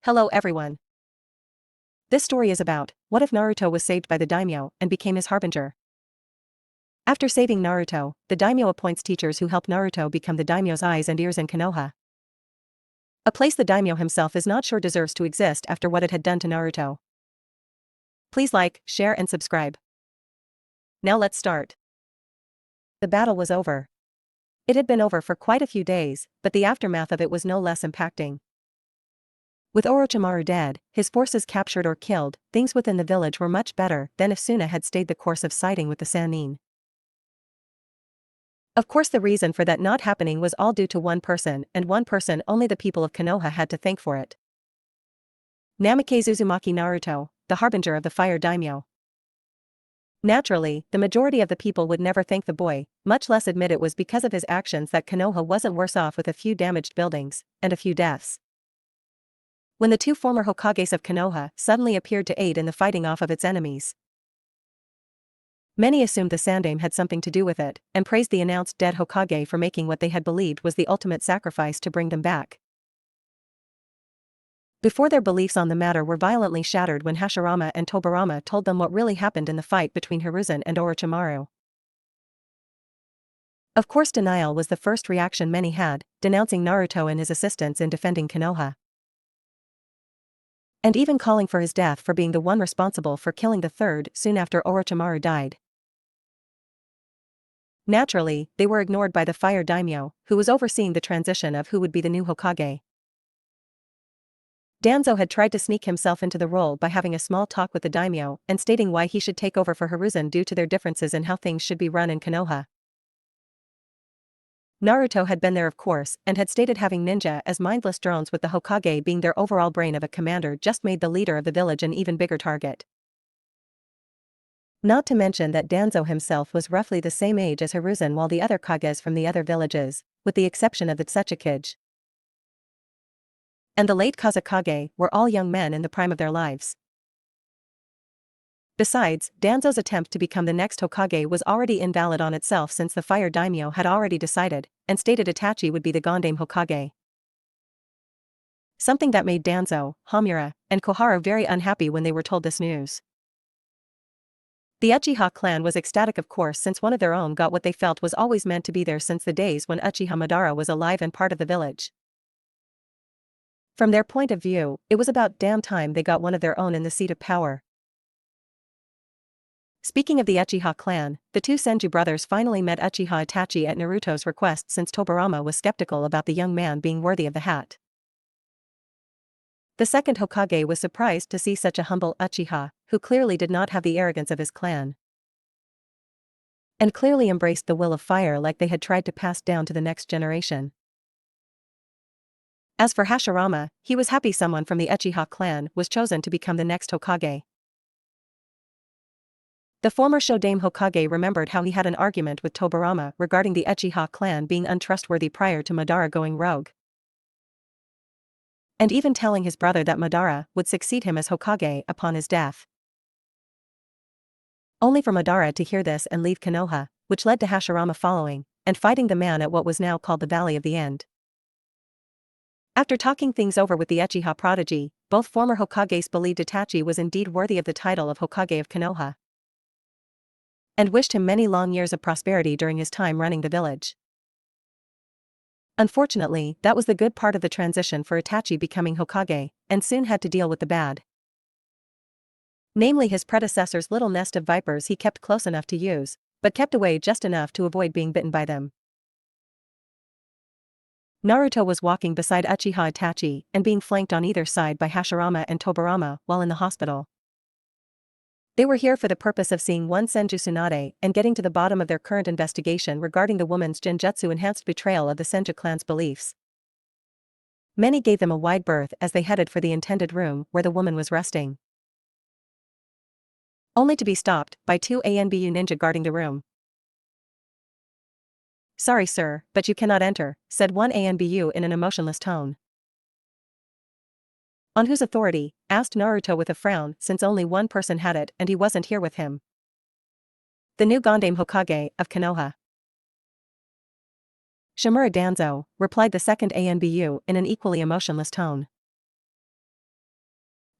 Hello everyone. This story is about, what if Naruto was saved by the Daimyo and became his Harbinger? After saving Naruto, the Daimyo appoints teachers who help Naruto become the Daimyo's eyes and ears in Konoha. A place the Daimyo himself is not sure deserves to exist after what it had done to Naruto. Please like, share and subscribe. Now let's start. The battle was over. It had been over for quite a few days, but the aftermath of it was no less impacting. With Orochimaru dead, his forces captured or killed, things within the village were much better than if Suna had stayed the course of siding with the Sannin. Of course the reason for that not happening was all due to one person, and one person only the people of Konoha had to thank for it. Namikaze Uzumaki Naruto, the Harbinger of the Fire Daimyo. Naturally, the majority of the people would never thank the boy, much less admit it was because of his actions that Konoha wasn't worse off with a few damaged buildings, and a few deaths. When the two former Hokages of Konoha suddenly appeared to aid in the fighting off of its enemies, many assumed the Sandaime had something to do with it, and praised the announced dead Hokage for making what they had believed was the ultimate sacrifice to bring them back. Before their beliefs on the matter were violently shattered when Hashirama and Tobirama told them what really happened in the fight between Hiruzen and Orochimaru. Of course denial was the first reaction many had, denouncing Naruto and his assistants in defending Konoha, and even calling for his death for being the one responsible for killing the third soon after Orochimaru died. Naturally, they were ignored by the Fire Daimyo, who was overseeing the transition of who would be the new Hokage. Danzo had tried to sneak himself into the role by having a small talk with the Daimyo and stating why he should take over for Hiruzen due to their differences in how things should be run in Konoha. Naruto had been there of course and had stated having ninja as mindless drones with the Hokage being their overall brain of a commander just made the leader of the village an even bigger target. Not to mention that Danzo himself was roughly the same age as Hiruzen while the other Kages from the other villages, with the exception of the Tsuchikage and the late Kazekage, were all young men in the prime of their lives. Besides, Danzo's attempt to become the next Hokage was already invalid on itself since the Fire Daimyo had already decided, and stated Itachi would be the Gondame Hokage. Something that made Danzo, Homura, and Koharu very unhappy when they were told this news. The Uchiha clan was ecstatic of course since one of their own got what they felt was always meant to be there since the days when Uchiha Madara was alive and part of the village. From their point of view, it was about damn time they got one of their own in the seat of power. Speaking of the Uchiha clan, the two Senju brothers finally met Uchiha Itachi at Naruto's request since Tobirama was skeptical about the young man being worthy of the hat. The second Hokage was surprised to see such a humble Uchiha, who clearly did not have the arrogance of his clan, and clearly embraced the will of fire like they had tried to pass down to the next generation. As for Hashirama, he was happy someone from the Uchiha clan was chosen to become the next Hokage. The former Shodaime Hokage remembered how he had an argument with Tobirama regarding the Uchiha clan being untrustworthy prior to Madara going rogue, and even telling his brother that Madara would succeed him as Hokage upon his death. Only for Madara to hear this and leave Konoha, which led to Hashirama following, and fighting the man at what was now called the Valley of the End. After talking things over with the Uchiha prodigy, both former Hokages believed Itachi was indeed worthy of the title of Hokage of Konoha, and wished him many long years of prosperity during his time running the village. Unfortunately, that was the good part of the transition for Itachi becoming Hokage, and soon had to deal with the bad. Namely his predecessor's little nest of vipers he kept close enough to use, but kept away just enough to avoid being bitten by them. Naruto was walking beside Uchiha Itachi and being flanked on either side by Hashirama and Tobirama while in the hospital. They were here for the purpose of seeing one Senju Tsunade and getting to the bottom of their current investigation regarding the woman's Genjutsu-enhanced betrayal of the Senju clan's beliefs. Many gave them a wide berth as they headed for the intended room where the woman was resting, only to be stopped by two ANBU ninja guarding the room. "Sorry sir, but you cannot enter," said one ANBU in an emotionless tone. "On whose authority?" asked Naruto with a frown since only one person had it and he wasn't here with him. "The new Gondame Hokage of Konoha." "Shimura Danzo," replied the second ANBU in an equally emotionless tone.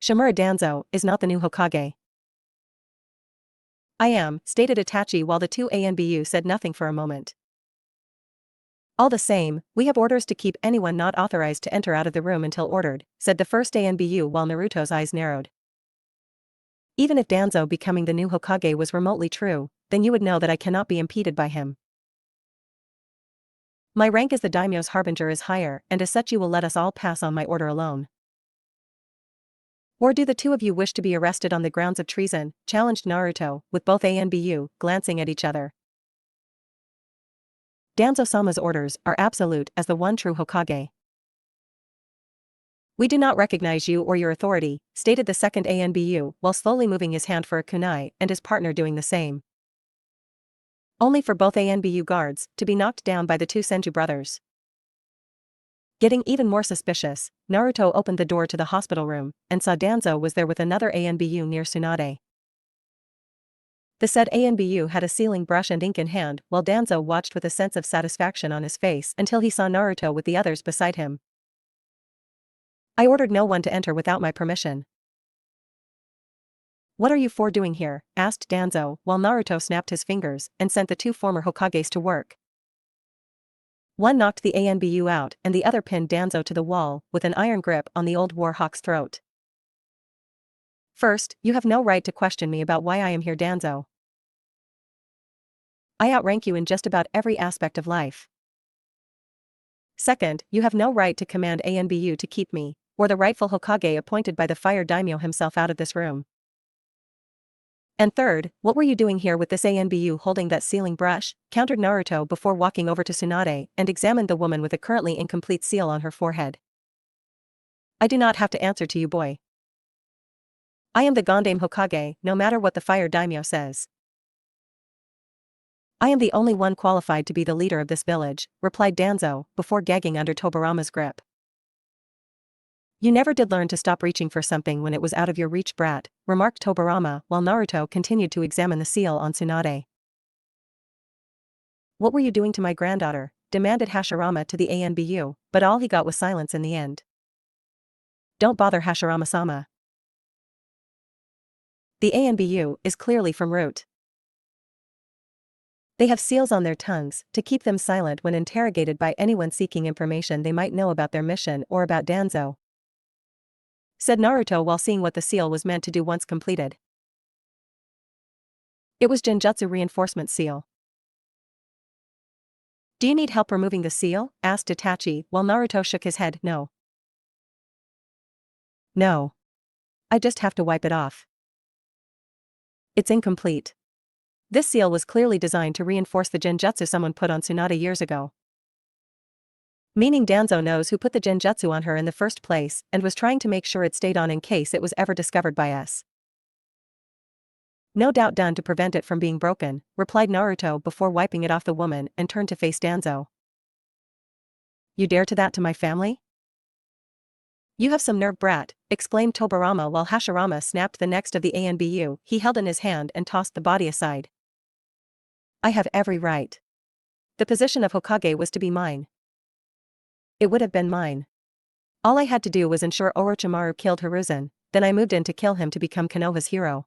Shimura Danzo is not the new Hokage. I am, stated Itachi while the two ANBU said nothing for a moment. All the same, we have orders to keep anyone not authorized to enter out of the room until ordered, said the first ANBU while Naruto's eyes narrowed. Even if Danzo becoming the new Hokage was remotely true, then you would know that I cannot be impeded by him. My rank as the Daimyo's Harbinger is higher, and as such you will let us all pass on my order alone. Or do the two of you wish to be arrested on the grounds of treason, challenged Naruto, with both ANBU glancing at each other. Danzo-sama's orders are absolute as the one true Hokage. We do not recognize you or your authority, stated the second ANBU while slowly moving his hand for a kunai and his partner doing the same. Only for both ANBU guards to be knocked down by the two Senju brothers. Getting even more suspicious, Naruto opened the door to the hospital room and saw Danzo was there with another ANBU near Tsunade. The said ANBU had a sealing brush and ink in hand while Danzo watched with a sense of satisfaction on his face until he saw Naruto with the others beside him. I ordered no one to enter without my permission. What are you four doing here? Asked Danzo while Naruto snapped his fingers and sent the two former Hokages to work. One knocked the ANBU out and the other pinned Danzo to the wall with an iron grip on the old war hawk's throat. First, you have no right to question me about why I am here, Danzo. I outrank you in just about every aspect of life. Second, you have no right to command ANBU to keep me, or the rightful Hokage appointed by the Fire Daimyo himself out of this room. And third, what were you doing here with this ANBU holding that sealing brush? Countered Naruto before walking over to Tsunade and examined the woman with a currently incomplete seal on her forehead. I do not have to answer to you, boy. I am the Gondame Hokage, no matter what the Fire Daimyo says. I am the only one qualified to be the leader of this village, replied Danzo, before gagging under Tobarama's grip. You never did learn to stop reaching for something when it was out of your reach, brat, remarked Tobarama while Naruto continued to examine the seal on Tsunade. What were you doing to my granddaughter? Demanded Hashirama to the ANBU, but all he got was silence in the end. Don't bother, Hashirama-sama. The ANBU is clearly from root. They have seals on their tongues to keep them silent when interrogated by anyone seeking information they might know about their mission or about Danzo, said Naruto while seeing what the seal was meant to do once completed. It was Genjutsu reinforcement seal. Do you need help removing the seal? Asked Itachi while Naruto shook his head. No. No. I just have to wipe it off. It's incomplete. This seal was clearly designed to reinforce the genjutsu someone put on Tsunade years ago. Meaning Danzo knows who put the genjutsu on her in the first place and was trying to make sure it stayed on in case it was ever discovered by us. No doubt done to prevent it from being broken, replied Naruto before wiping it off the woman and turned to face Danzo. You dare to that to my family? You have some nerve, brat, exclaimed Tobarama while Hashirama snapped the next of the ANBU he held in his hand and tossed the body aside. I have every right. The position of Hokage was to be mine. It would have been mine. All I had to do was ensure Orochimaru killed Hiruzen, then I moved in to kill him to become Konoha's hero.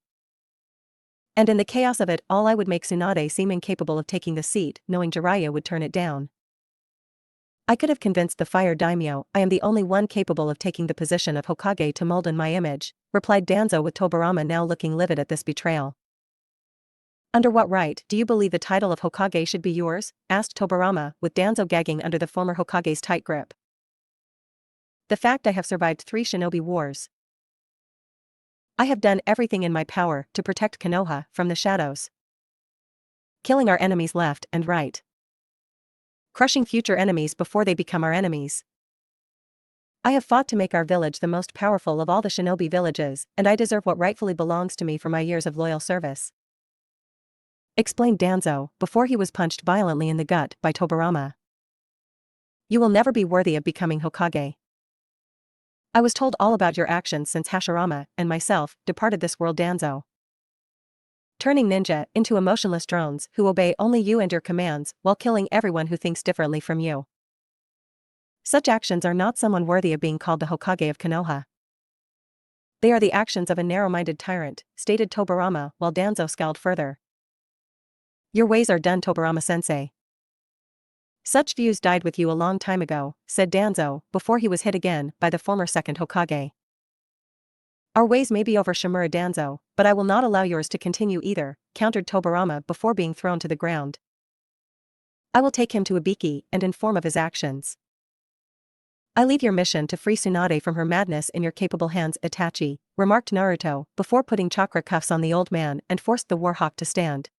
And in the chaos of it all I would make Tsunade seem incapable of taking the seat, knowing Jiraiya would turn it down. I could have convinced the Fire Daimyo I am the only one capable of taking the position of Hokage to mold in my image, replied Danzo with Tobarama now looking livid at this betrayal. Under what right do you believe the title of Hokage should be yours? Asked Tobarama with Danzo gagging under the former Hokage's tight grip. The fact I have survived 3 shinobi wars. I have done everything in my power to protect Konoha from the shadows. Killing our enemies left and right. Crushing future enemies before they become our enemies. I have fought to make our village the most powerful of all the shinobi villages, and I deserve what rightfully belongs to me for my years of loyal service, explained Danzo before he was punched violently in the gut by Tobarama. You will never be worthy of becoming Hokage. I was told all about your actions since Hashirama and myself departed this world, Danzo. Turning ninja into emotionless drones who obey only you and your commands while killing everyone who thinks differently from you. Such actions are not someone worthy of being called the Hokage of Konoha. They are the actions of a narrow-minded tyrant, stated Tobirama while Danzo scowled further. Your ways are done, Tobirama-sensei. Such views died with you a long time ago, said Danzo, before he was hit again by the former second Hokage. Our ways may be over, Shimura Danzo, but I will not allow yours to continue either, countered Tobirama before being thrown to the ground. I will take him to Ibiki and inform of his actions. I leave your mission to free Tsunade from her madness in your capable hands, Itachi, remarked Naruto, before putting chakra cuffs on the old man and forced the Warhawk to stand.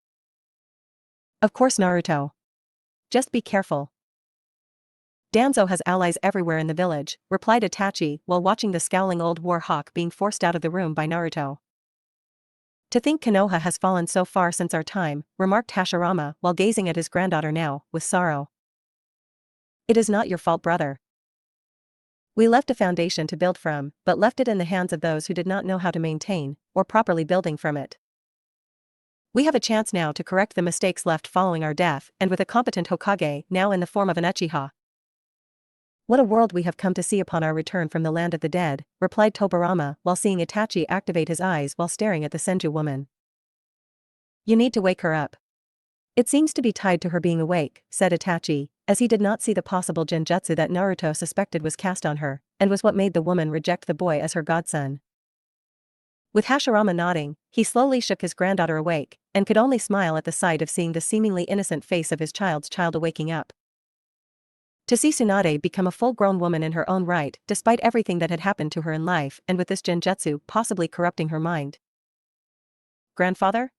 Of course, Naruto. Just be careful. Danzo has allies everywhere in the village, replied Itachi while watching the scowling old Warhawk being forced out of the room by Naruto. To think Konoha has fallen so far since our time, remarked Hashirama while gazing at his granddaughter now, with sorrow. It is not your fault, brother. We left a foundation to build from, but left it in the hands of those who did not know how to maintain, or properly building from it. We have a chance now to correct the mistakes left following our death, and with a competent Hokage now in the form of an Uchiha. What a world we have come to see upon our return from the land of the dead, replied Tobirama while seeing Itachi activate his eyes while staring at the Senju woman. You need to wake her up. It seems to be tied to her being awake, said Itachi, as he did not see the possible genjutsu that Naruto suspected was cast on her, and was what made the woman reject the boy as her godson. With Hashirama nodding, he slowly shook his granddaughter awake, and could only smile at the sight of seeing the seemingly innocent face of his child's child waking up. To see Tsunade become a full-grown woman in her own right, despite everything that had happened to her in life and with this genjutsu possibly corrupting her mind. Grandfather?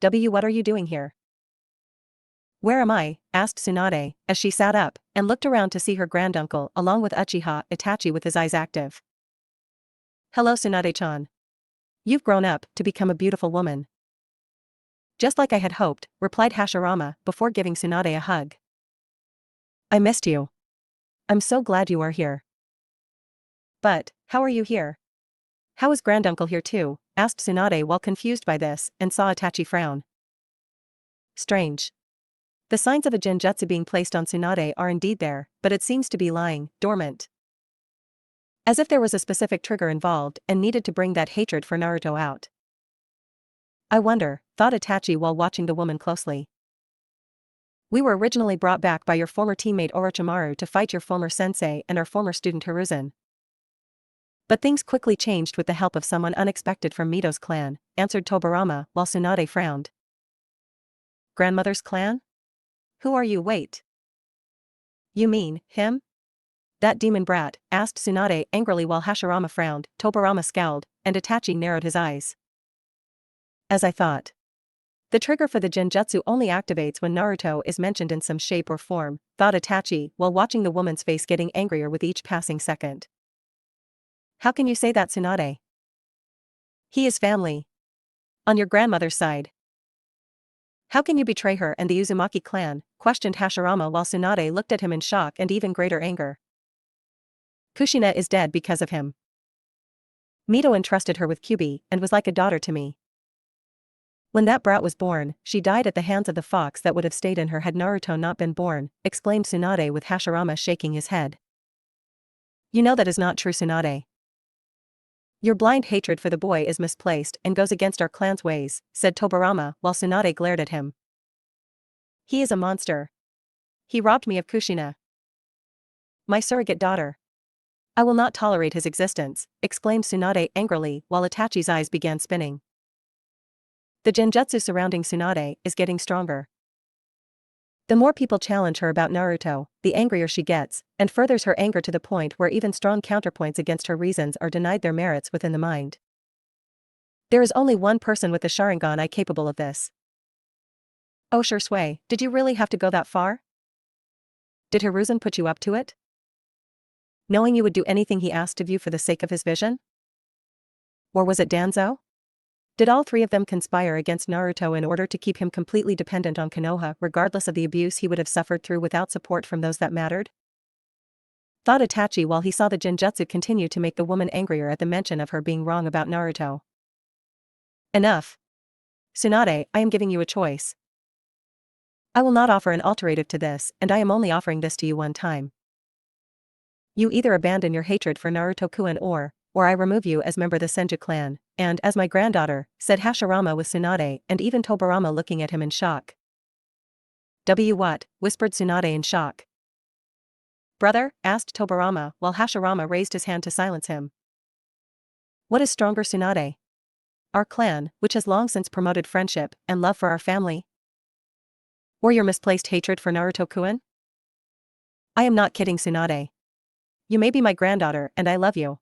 What are you doing here? Where am I? Asked Tsunade, as she sat up, and looked around to see her granduncle along with Uchiha Itachi with his eyes active. Hello Tsunade-chan. You've grown up to become a beautiful woman. Just like I had hoped, replied Hashirama before giving Tsunade a hug. I missed you. I'm so glad you are here. But, how are you here? How is granduncle here too? Asked Tsunade while confused by this, and saw Itachi frown. Strange. The signs of a genjutsu being placed on Tsunade are indeed there, but it seems to be lying dormant. As if there was a specific trigger involved and needed to bring that hatred for Naruto out. I wonder, thought Itachi while watching the woman closely. We were originally brought back by your former teammate Orochimaru to fight your former sensei and our former student Hiruzen. But things quickly changed with the help of someone unexpected from Mito's clan, answered Tobirama while Tsunade frowned. Grandmother's clan? Who are you? Wait. You mean, him? That demon brat, asked Tsunade angrily while Hashirama frowned, Tobirama scowled, and Itachi narrowed his eyes. As I thought. The trigger for the genjutsu only activates when Naruto is mentioned in some shape or form, thought Itachi while watching the woman's face getting angrier with each passing second. How can you say that, Tsunade? He is family. On your grandmother's side. How can you betray her and the Uzumaki clan? Questioned Hashirama while Tsunade looked at him in shock and even greater anger. Kushina is dead because of him. Mito entrusted her with Kyubi and was like a daughter to me. When that brat was born, she died at the hands of the fox that would have stayed in her had Naruto not been born, explained Tsunade with Hashirama shaking his head. You know that is not true, Tsunade. Your blind hatred for the boy is misplaced and goes against our clan's ways, said Tobirama while Tsunade glared at him. He is a monster. He robbed me of Kushina. My surrogate daughter. I will not tolerate his existence, exclaimed Tsunade angrily while Itachi's eyes began spinning. The genjutsu surrounding Tsunade is getting stronger. The more people challenge her about Naruto, the angrier she gets, and furthers her anger to the point where even strong counterpoints against her reasons are denied their merits within the mind. There is only one person with the Sharingan capable of this. Oh sure Sway, did you really have to go that far? Did Hiruzen put you up to it? Knowing you would do anything he asked of you for the sake of his vision? Or was it Danzo? Did all three of them conspire against Naruto in order to keep him completely dependent on Konoha regardless of the abuse he would have suffered through without support from those that mattered? Thought Itachi while he saw the genjutsu continue to make the woman angrier at the mention of her being wrong about Naruto. Enough. Tsunade, I am giving you a choice. I will not offer an alternative to this, and I am only offering this to you one time. You either abandon your hatred for Naruto-kun or, or I remove you as member of the Senju clan, and as my granddaughter, said Hashirama with Tsunade and even Tobarama looking at him in shock. What? Whispered Tsunade in shock. Brother? Asked Tobarama while Hashirama raised his hand to silence him. What is stronger, Tsunade? Our clan, which has long since promoted friendship and love for our family? Or your misplaced hatred for Naruto-kun? I am not kidding, Tsunade. You may be my granddaughter and I love you.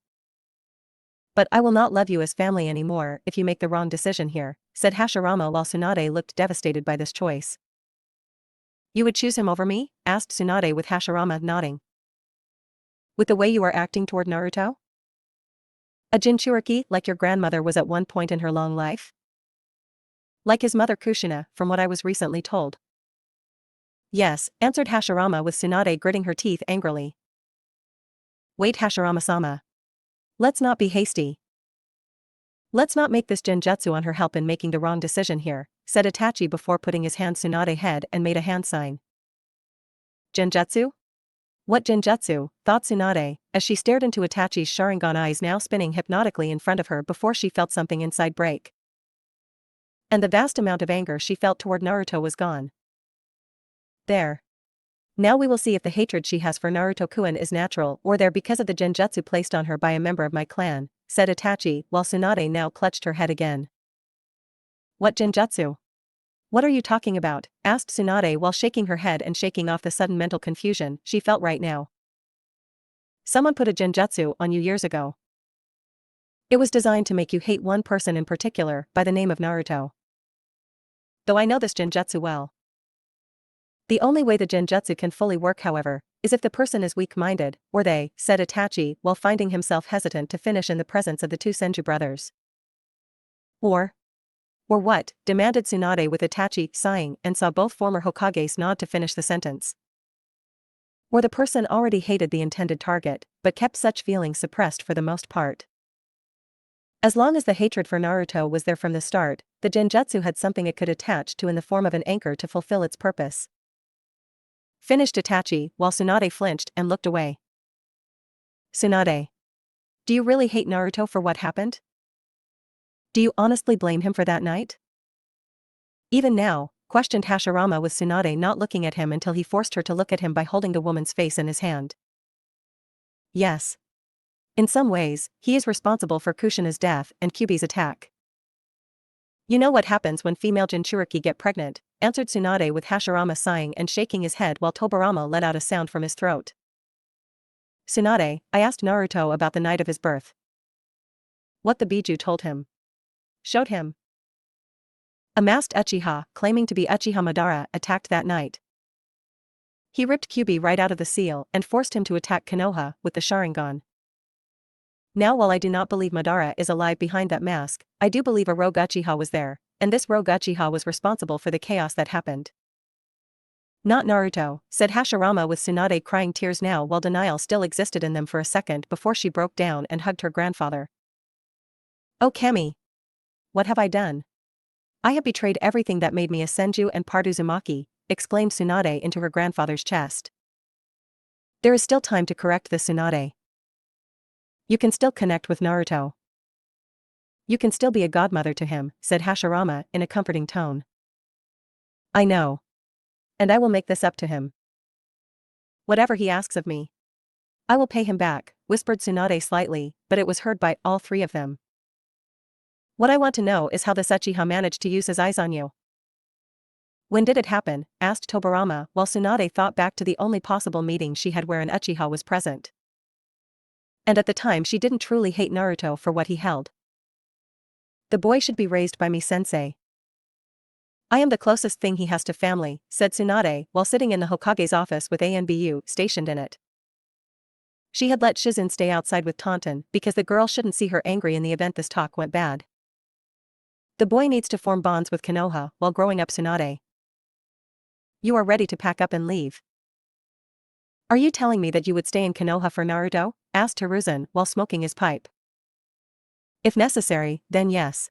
But I will not love you as family anymore if you make the wrong decision here, said Hashirama while Tsunade looked devastated by this choice. You would choose him over me? Asked Tsunade with Hashirama nodding. With the way you are acting toward Naruto? A Jinchuriki like your grandmother was at one point in her long life? Like his mother Kushina, from what I was recently told. Yes, answered Hashirama with Tsunade gritting her teeth angrily. Wait, Hashirama-sama. Let's not be hasty. Let's not make this genjutsu on her help in making the wrong decision here, said Itachi before putting his hand Tsunade head and made a hand sign. Genjutsu? What genjutsu? Thought Tsunade, as she stared into Itachi's Sharingan eyes now spinning hypnotically in front of her before she felt something inside break. And the vast amount of anger she felt toward Naruto was gone. There. Now we will see if the hatred she has for Naruto-kun is natural or there because of the genjutsu placed on her by a member of my clan, said Itachi while Tsunade now clutched her head again. What genjutsu? What are you talking about? Asked Tsunade while shaking her head and shaking off the sudden mental confusion she felt right now. Someone put a genjutsu on you years ago. It was designed to make you hate one person in particular by the name of Naruto. Though I know this genjutsu well. The only way the genjutsu can fully work, however, is if the person is weak-minded, or they, said Itachi while finding himself hesitant to finish in the presence of the two Senju brothers. Or what? Demanded Tsunade with Itachi sighing and saw both former Hokages nod to finish the sentence. Or the person already hated the intended target, but kept such feelings suppressed for the most part. As long as the hatred for Naruto was there from the start, the genjutsu had something it could attach to in the form of an anchor to fulfill its purpose. Finished Itachi while Tsunade flinched and looked away. Tsunade. Do you really hate Naruto for what happened? Do you honestly blame him for that night? Even now, questioned Hashirama with Tsunade not looking at him until he forced her to look at him by holding the woman's face in his hand. Yes. In some ways, he is responsible for Kushina's death and Kyuubi's attack. You know what happens when female Jinchuriki get pregnant, answered Tsunade with Hashirama sighing and shaking his head while Tobarama let out a sound from his throat. Tsunade, I asked Naruto about the night of his birth. What the Biju told him. Showed him. A masked Uchiha, claiming to be Uchiha Madara, attacked that night. He ripped Kyuubi right out of the seal and forced him to attack Konoha with the Sharingan. Now while I do not believe Madara is alive behind that mask, I do believe a rogue Uchiha was there, and this rogue Uchiha was responsible for the chaos that happened. Not Naruto, said Hashirama with Tsunade crying tears now while denial still existed in them for a second before she broke down and hugged her grandfather. Oh Kami! What have I done? I have betrayed everything that made me a Senju and Pardu Uzumaki, exclaimed Tsunade into her grandfather's chest. There is still time to correct this, Tsunade. You can still connect with Naruto. You can still be a godmother to him, said Hashirama in a comforting tone. I know. And I will make this up to him. Whatever he asks of me, I will pay him back, whispered Tsunade slightly, but it was heard by all three of them. What I want to know is how this Uchiha managed to use his eyes on you. When did it happen? Asked Tobarama while Tsunade thought back to the only possible meeting she had where an Uchiha was present. And at the time she didn't truly hate Naruto for what he held. The boy should be raised by me, sensei. I am the closest thing he has to family, said Tsunade while sitting in the Hokage's office with Anbu stationed in it. She had let Shizun stay outside with Taunton because the girl shouldn't see her angry in the event this talk went bad. The boy needs to form bonds with Konoha while growing up, Tsunade. You are ready to pack up and leave. Are you telling me that you would stay in Konoha for Naruto? Asked Hiruzen while smoking his pipe. If necessary, then yes.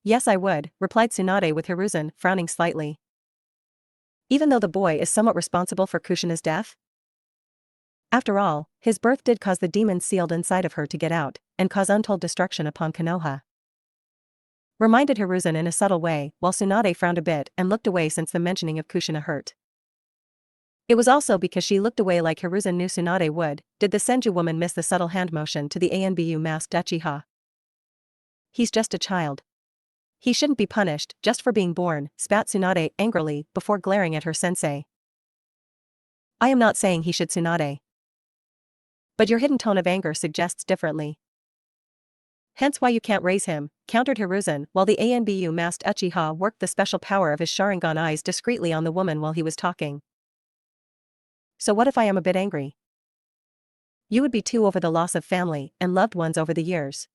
Yes I would, replied Tsunade with Hiruzen frowning slightly. Even though the boy is somewhat responsible for Kushina's death? After all, his birth did cause the demons sealed inside of her to get out, and cause untold destruction upon Konoha. Reminded Hiruzen in a subtle way, while Tsunade frowned a bit and looked away since the mentioning of Kushina hurt. It was also because she looked away like Hiruzen knew Tsunade would, did the Senju woman miss the subtle hand motion to the Anbu masked Uchiha. He's just a child. He shouldn't be punished, just for being born, spat Tsunade angrily, before glaring at her sensei. I am not saying he should, Tsunade. But your hidden tone of anger suggests differently. Hence why you can't raise him, countered Hiruzen, while the Anbu masked Uchiha worked the special power of his Sharingan eyes discreetly on the woman while he was talking. So what if I am a bit angry? You would be too over the loss of family and loved ones over the years.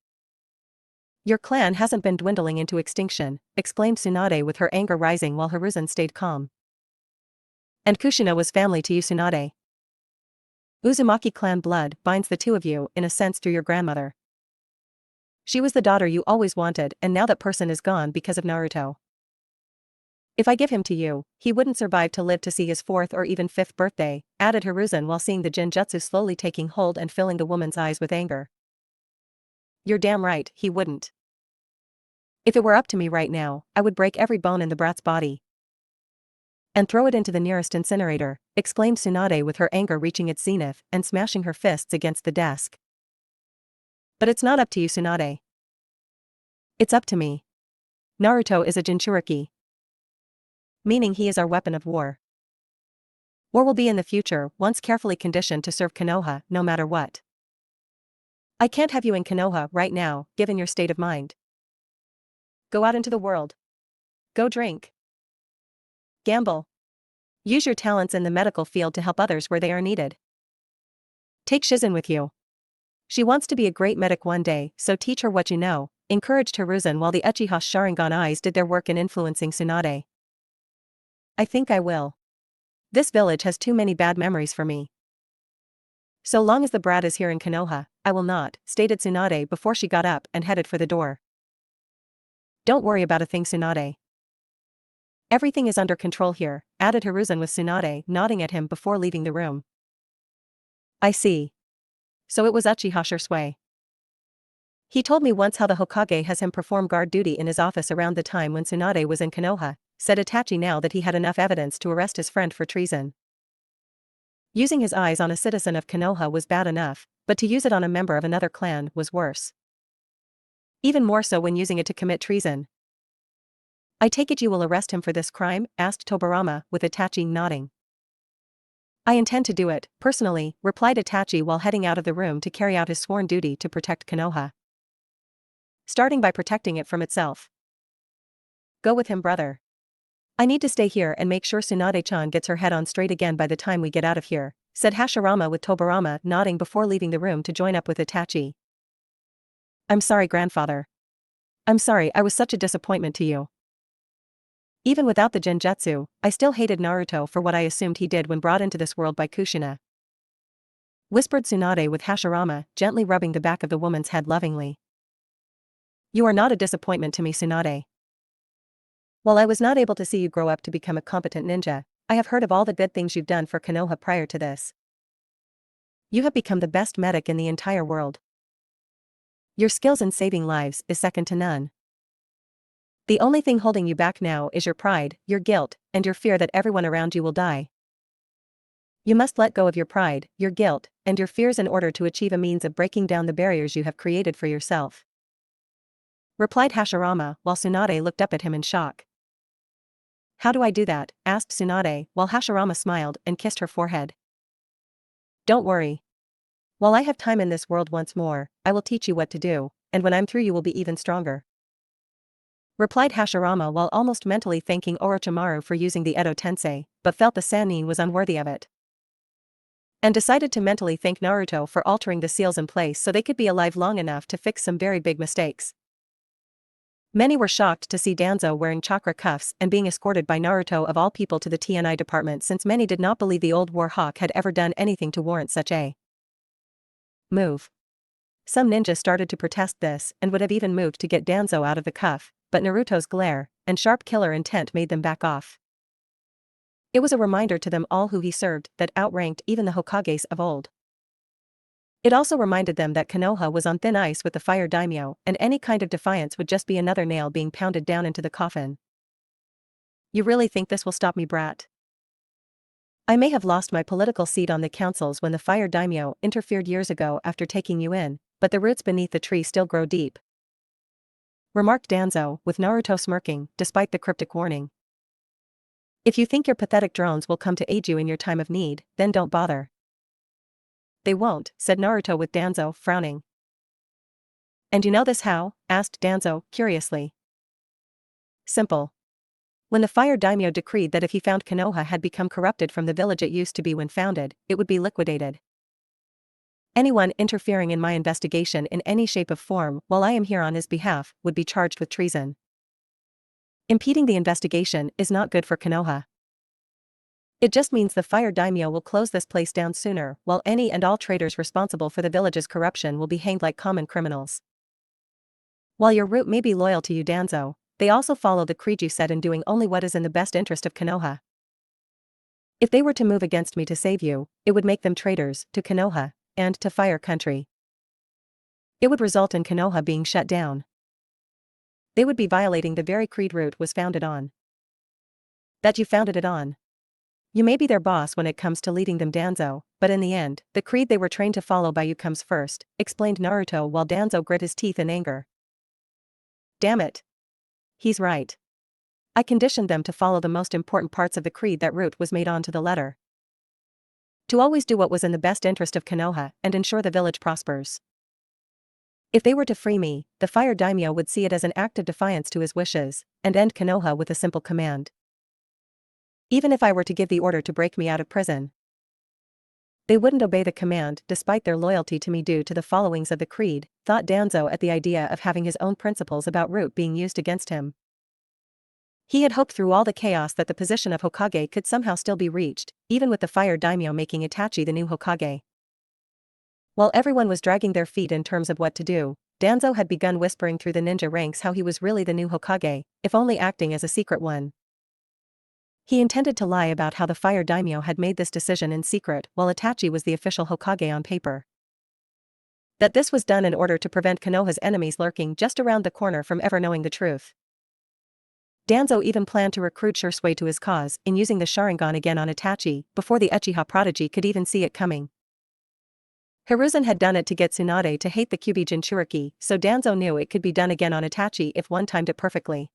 Your clan hasn't been dwindling into extinction, exclaimed Tsunade with her anger rising while Hiruzen stayed calm. And Kushina was family to you, Tsunade. Uzumaki clan blood binds the two of you, in a sense, through your grandmother. She was the daughter you always wanted, and now that person is gone because of Naruto. If I give him to you, he wouldn't survive to live to see his 4th or even 5th birthday, added Hiruzen while seeing the Genjutsu slowly taking hold and filling the woman's eyes with anger. You're damn right, he wouldn't. If it were up to me right now, I would break every bone in the brat's body and throw it into the nearest incinerator, exclaimed Tsunade with her anger reaching its zenith and smashing her fists against the desk. But it's not up to you, Tsunade. It's up to me. Naruto is a Jinchuriki. Meaning he is our weapon of war. War will be in the future, once carefully conditioned to serve Konoha, no matter what. I can't have you in Konoha right now, given your state of mind. Go out into the world. Go drink. Gamble. Use your talents in the medical field to help others where they are needed. Take Shizen with you. She wants to be a great medic one day, so teach her what you know, encouraged Hiruzen while the Uchiha's Sharingan eyes did their work in influencing Tsunade. I think I will. This village has too many bad memories for me. So long as the brat is here in Konoha, I will not, stated Tsunade before she got up and headed for the door. Don't worry about a thing, Tsunade. Everything is under control here, added Hiruzen with Tsunade nodding at him before leaving the room. I see. So it was Uchiha Shursui. He told me once how the Hokage has him perform guard duty in his office around the time when Tsunade was in Konoha, said Itachi now that he had enough evidence to arrest his friend for treason. Using his eyes on a citizen of Konoha was bad enough, but to use it on a member of another clan was worse. Even more so when using it to commit treason. I take it you will arrest him for this crime? Asked Tobirama, with Itachi nodding. I intend to do it, personally, replied Itachi while heading out of the room to carry out his sworn duty to protect Konoha. Starting by protecting it from itself. Go with him, brother. I need to stay here and make sure Tsunade-chan gets her head on straight again by the time we get out of here, said Hashirama with Tobirama nodding before leaving the room to join up with Itachi. I'm sorry, grandfather. I'm sorry I was such a disappointment to you. Even without the Genjutsu, I still hated Naruto for what I assumed he did when brought into this world by Kushina. Whispered Tsunade with Hashirama, gently rubbing the back of the woman's head lovingly. You are not a disappointment to me, Tsunade. While I was not able to see you grow up to become a competent ninja, I have heard of all the good things you've done for Konoha prior to this. You have become the best medic in the entire world. Your skills in saving lives is second to none. The only thing holding you back now is your pride, your guilt, and your fear that everyone around you will die. You must let go of your pride, your guilt, and your fears in order to achieve a means of breaking down the barriers you have created for yourself. Replied Hashirama while Tsunade looked up at him in shock. How do I do that? Asked Tsunade while Hashirama smiled and kissed her forehead. Don't worry. While I have time in this world once more, I will teach you what to do, and when I'm through you will be even stronger. Replied Hashirama while almost mentally thanking Orochimaru for using the Edo Tensei, but felt the Sannin was unworthy of it. And decided to mentally thank Naruto for altering the seals in place so they could be alive long enough to fix some very big mistakes. Many were shocked to see Danzo wearing chakra cuffs and being escorted by Naruto of all people to the TNI department, since many did not believe the old war hawk had ever done anything to warrant such a move. Some ninjas started to protest this and would have even moved to get Danzo out of the cuff, but Naruto's glare and sharp killer intent made them back off. It was a reminder to them all who he served that outranked even the Hokages of old. It also reminded them that Konoha was on thin ice with the Fire Daimyo, and any kind of defiance would just be another nail being pounded down into the coffin. You really think this will stop me, brat? I may have lost my political seat on the councils when the Fire Daimyo interfered years ago after taking you in, but the roots beneath the tree still grow deep, remarked Danzo, with Naruto smirking, despite the cryptic warning. If you think your pathetic drones will come to aid you in your time of need, then don't bother. They won't, said Naruto with Danzo frowning. And you know this how? Asked Danzo, curiously. Simple. When the Fire Daimyo decreed that if he found Konoha had become corrupted from the village it used to be when founded, it would be liquidated. Anyone interfering in my investigation in any shape or form while I am here on his behalf would be charged with treason. Impeding the investigation is not good for Konoha. It just means the Fire Daimyo will close this place down sooner, while any and all traitors responsible for the village's corruption will be hanged like common criminals. While your root may be loyal to you, Danzo, they also follow the creed you set in doing only what is in the best interest of Konoha. If they were to move against me to save you, it would make them traitors to Konoha and to Fire Country. It would result in Konoha being shut down. They would be violating the very creed root was founded on. That you founded it on. You may be their boss when it comes to leading them, Danzo, but in the end, the creed they were trained to follow by you comes first, explained Naruto while Danzo grit his teeth in anger. Damn it. He's right. I conditioned them to follow the most important parts of the creed that root was made on to the letter. To always do what was in the best interest of Konoha and ensure the village prospers. If they were to free me, the Fire Daimyo would see it as an act of defiance to his wishes, and end Konoha with a simple command. Even if I were to give the order to break me out of prison, they wouldn't obey the command despite their loyalty to me due to the followings of the creed, thought Danzo at the idea of having his own principles about root being used against him. He had hoped through all the chaos that the position of Hokage could somehow still be reached, even with the Fire Daimyo making Itachi the new Hokage. While everyone was dragging their feet in terms of what to do, Danzo had begun whispering through the ninja ranks how he was really the new Hokage, if only acting as a secret one. He intended to lie about how the Fire Daimyo had made this decision in secret while Itachi was the official Hokage on paper. That this was done in order to prevent Konoha's enemies lurking just around the corner from ever knowing the truth. Danzo even planned to recruit Shisui to his cause in using the Sharingan again on Itachi before the Uchiha prodigy could even see it coming. Hiruzen had done it to get Tsunade to hate the Kyuubi Jinchuriki, so Danzo knew it could be done again on Itachi if one timed it perfectly.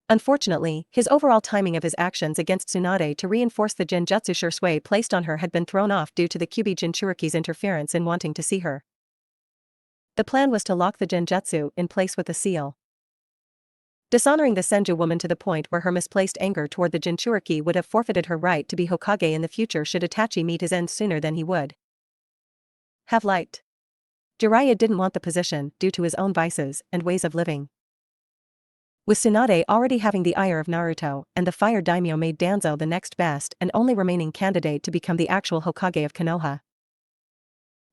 Unfortunately, his overall timing of his actions against Tsunade to reinforce the Genjutsu Shisui placed on her had been thrown off due to the Kyuubi Jinchuriki's interference in wanting to see her. The plan was to lock the Genjutsu in place with a seal, dishonoring the Senju woman to the point where her misplaced anger toward the Jinchuriki would have forfeited her right to be Hokage in the future should Itachi meet his end sooner than he would have liked. Jiraiya didn't want the position due to his own vices and ways of living. With Tsunade already having the ire of Naruto, and the Fire Daimyo made Danzo the next best and only remaining candidate to become the actual Hokage of Konoha.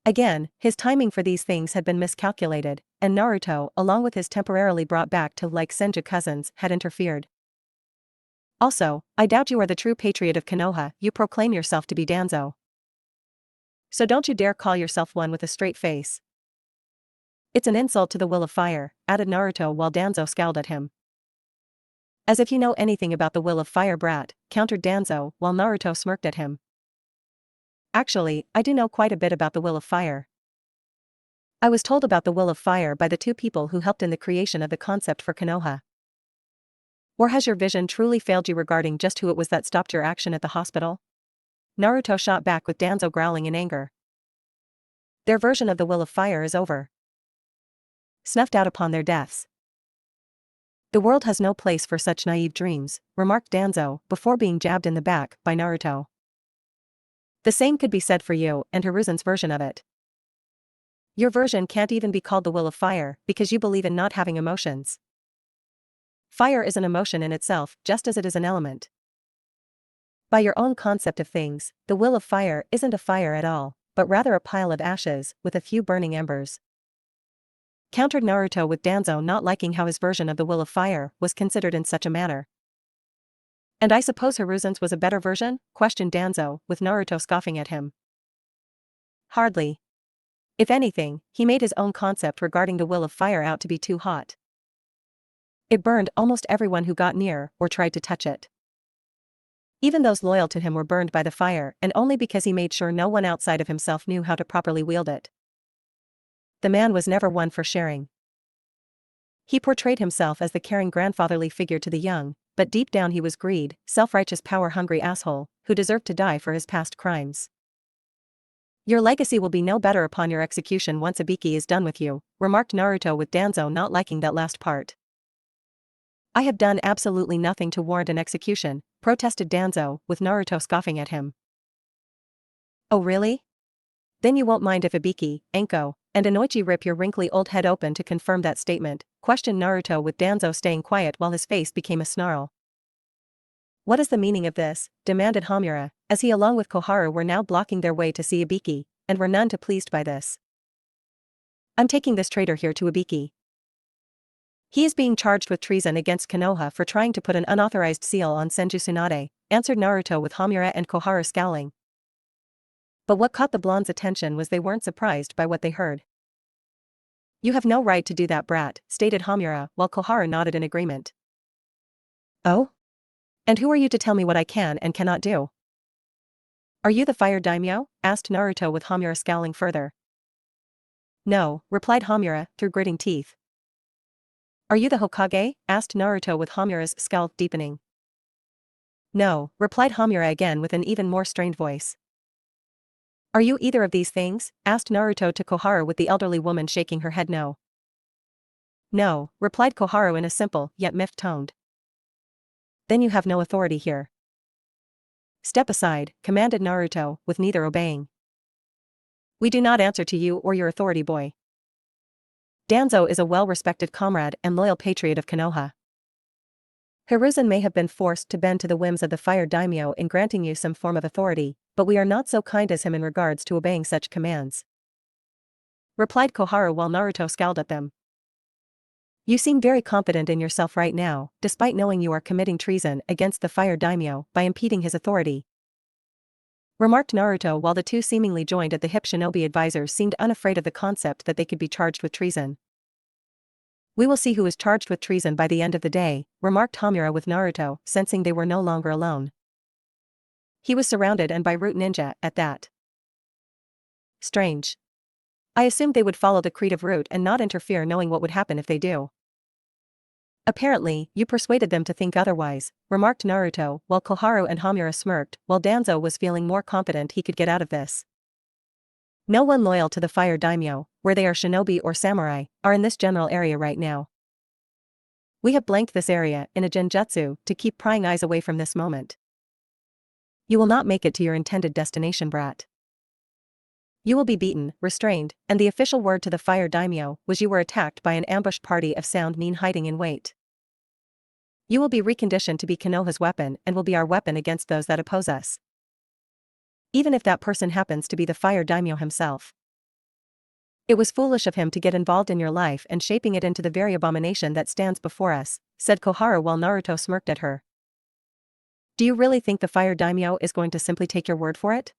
Again, his timing for these things had been miscalculated, and Naruto, along with his temporarily brought back to like Senju cousins, had interfered. Also, I doubt you are the true patriot of Konoha you proclaim yourself to be, Danzo. So don't you dare call yourself one with a straight face. It's an insult to the will of fire, added Naruto while Danzo scowled at him. As if you know anything about the will of fire, brat, countered Danzo while Naruto smirked at him. Actually, I do know quite a bit about the will of fire. I was told about the will of fire by the two people who helped in the creation of the concept for Konoha. Or has your vision truly failed you regarding just who it was that stopped your action at the hospital? Naruto shot back with Danzo growling in anger. Their version of the will of fire is over. Snuffed out upon their deaths. The world has no place for such naive dreams, remarked Danzo before being jabbed in the back by Naruto. The same could be said for you and Hiruzen's version of it. Your version can't even be called the will of fire because you believe in not having emotions. Fire is an emotion in itself, just as it is an element. By your own concept of things, the will of fire isn't a fire at all, but rather a pile of ashes with a few burning embers. Countered Naruto with Danzo not liking how his version of the will of fire was considered in such a manner. And I suppose Hiruzen's was a better version? Questioned Danzo, with Naruto scoffing at him. Hardly. If anything, he made his own concept regarding the will of fire out to be too hot. It burned almost everyone who got near or tried to touch it. Even those loyal to him were burned by the fire, and only because he made sure no one outside of himself knew how to properly wield it. The man was never one for sharing. He portrayed himself as the caring grandfatherly figure to the young, but deep down he was greed, self-righteous power-hungry asshole, who deserved to die for his past crimes. Your legacy will be no better upon your execution once Ibiki is done with you, remarked Naruto with Danzo not liking that last part. I have done absolutely nothing to warrant an execution, protested Danzo, with Naruto scoffing at him. Oh really? Then you won't mind if Ibiki, Enko, and Inoichi rip your wrinkly old head open to confirm that statement, questioned Naruto with Danzo staying quiet while his face became a snarl. What is the meaning of this? Demanded Hamura, as he along with Koharu were now blocking their way to see Ibiki, and were none too pleased by this. I'm taking this traitor here to Ibiki. He is being charged with treason against Konoha for trying to put an unauthorized seal on Senju Tsunade, answered Naruto with Hamura and Koharu scowling. But what caught the blondes' attention was they weren't surprised by what they heard. You have no right to do that, brat, stated Hamura, while Koharu nodded in agreement. Oh? And who are you to tell me what I can and cannot do? Are you the fire daimyo? Asked Naruto with Hamura scowling further. No, replied Hamura, through gritting teeth. Are you the Hokage? Asked Naruto with Hamura's scowl deepening. No, replied Hamura again with an even more strained voice. Are you either of these things? Asked Naruto to Koharu with the elderly woman shaking her head no. No, replied Koharu in a simple, yet miffed tone. Then you have no authority here. Step aside, commanded Naruto, with neither obeying. We do not answer to you or your authority, boy. Danzo is a well-respected comrade and loyal patriot of Konoha. Hiruzen may have been forced to bend to the whims of the fire daimyo in granting you some form of authority, but we are not so kind as him in regards to obeying such commands. Replied Koharu while Naruto scowled at them. You seem very confident in yourself right now, despite knowing you are committing treason against the fire daimyo by impeding his authority. Remarked Naruto while the two seemingly joined at the hip shinobi advisors seemed unafraid of the concept that they could be charged with treason. We will see who is charged with treason by the end of the day, remarked Hamura with Naruto, sensing they were no longer alone. He was surrounded and by Root Ninja, at that. Strange. I assumed they would follow the creed of Root and not interfere knowing what would happen if they do. Apparently, you persuaded them to think otherwise, remarked Naruto, while Koharu and Hamura smirked, while Danzo was feeling more confident he could get out of this. No one loyal to the fire daimyo, where they are shinobi or samurai, are in this general area right now. We have blanked this area in a genjutsu to keep prying eyes away from this moment. You will not make it to your intended destination, brat. You will be beaten, restrained, and the official word to the fire daimyo was you were attacked by an ambushed party of sound nin hiding in wait. You will be reconditioned to be Konoha's weapon and will be our weapon against those that oppose us. Even if that person happens to be the fire daimyo himself. It was foolish of him to get involved in your life and shaping it into the very abomination that stands before us, said Koharu while Naruto smirked at her. Do you really think the fire daimyo is going to simply take your word for it?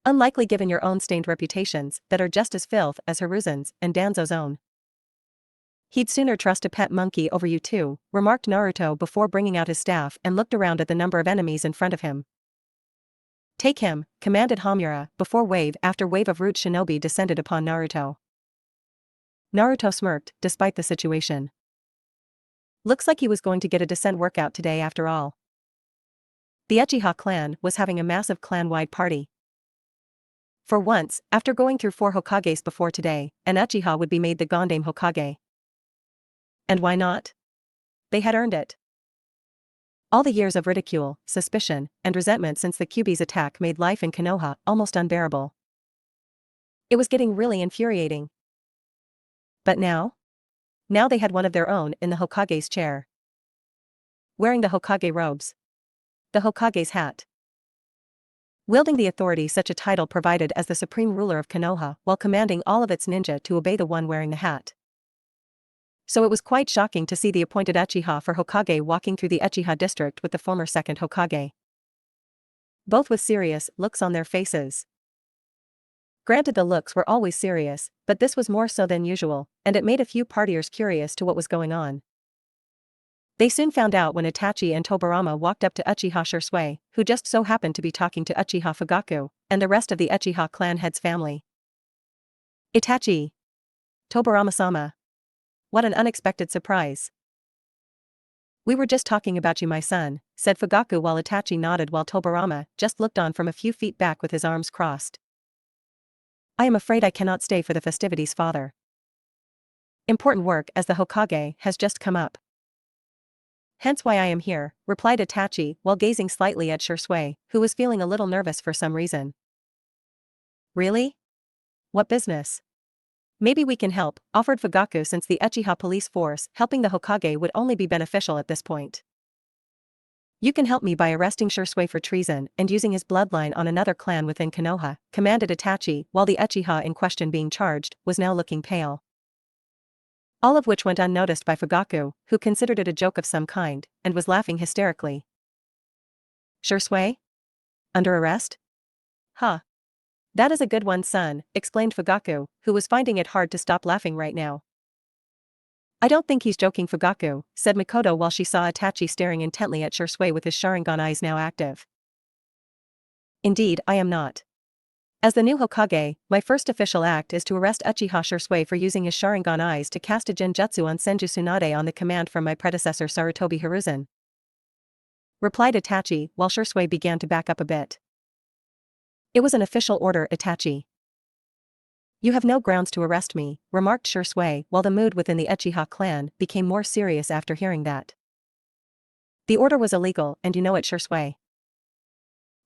Unlikely given your own stained reputations that are just as filth as Hiruzen's and Danzo's own. He'd sooner trust a pet monkey over you too, remarked Naruto before bringing out his staff and looked around at the number of enemies in front of him. Take him, commanded Hamura, before wave after wave of Root shinobi descended upon Naruto. Naruto smirked, despite the situation. Looks like he was going to get a descent workout today after all. The Uchiha clan was having a massive clan-wide party. For once, after going through 4 Hokages before today, an Uchiha would be made the Gondame Hokage. And why not? They had earned it. All the years of ridicule, suspicion, and resentment since the Kyuubi's attack made life in Konoha almost unbearable. It was getting really infuriating. But now? Now they had one of their own in the Hokage's chair. Wearing the Hokage robes. The Hokage's hat. Wielding the authority such a title provided as the supreme ruler of Konoha while commanding all of its ninja to obey the one wearing the hat. So it was quite shocking to see the appointed Uchiha for Hokage walking through the Uchiha district with the former second Hokage. Both with serious looks on their faces. Granted, the looks were always serious, but this was more so than usual, and it made a few partiers curious to what was going on. They soon found out when Itachi and Tobirama walked up to Uchiha Shisui, who just so happened to be talking to Uchiha Fugaku, and the rest of the Uchiha clan head's family. Itachi! Tobirama-sama! What an unexpected surprise. We were just talking about you, my son, said Fugaku while Itachi nodded while Tobirama just looked on from a few feet back with his arms crossed. I am afraid I cannot stay for the festivities, father. Important work as the Hokage has just come up. Hence why I am here, replied Itachi while gazing slightly at Shisui, who was feeling a little nervous for some reason. Really? What business? Maybe we can help, offered Fugaku, since the Uchiha police force helping the Hokage would only be beneficial at this point. You can help me by arresting Shisui for treason and using his bloodline on another clan within Konoha, commanded Itachi while the Uchiha in question being charged was now looking pale. All of which went unnoticed by Fugaku, who considered it a joke of some kind, and was laughing hysterically. Shisui? Under arrest? Huh. That is a good one, son, exclaimed Fugaku, who was finding it hard to stop laughing right now. I don't think he's joking, Fugaku, said Mikoto while she saw Itachi staring intently at Shisui with his Sharingan eyes now active. Indeed, I am not. As the new Hokage, my first official act is to arrest Uchiha Shisui for using his Sharingan eyes to cast a genjutsu on Senju Tsunade on the command from my predecessor Sarutobi Hiruzen. Replied Itachi while Shisui began to back up a bit. It was an official order, Itachi. You have no grounds to arrest me, remarked Shisui while the mood within the Uchiha clan became more serious after hearing that. The order was illegal, and you know it, Shisui.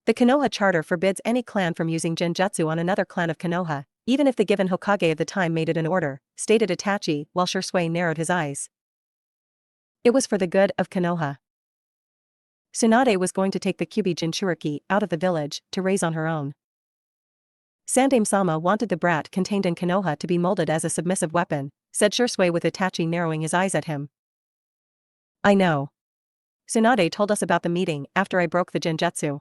The Konoha charter forbids any clan from using genjutsu on another clan of Konoha, even if the given Hokage of the time made it an order, stated Itachi while Shisui narrowed his eyes. It was for the good of Konoha. Tsunade was going to take the Kyubi Jinchuriki out of the village to raise on her own. Sandaime-sama wanted the brat contained in Konoha to be molded as a submissive weapon, said Shisui with Itachi narrowing his eyes at him. I know. Tsunade told us about the meeting after I broke the genjutsu.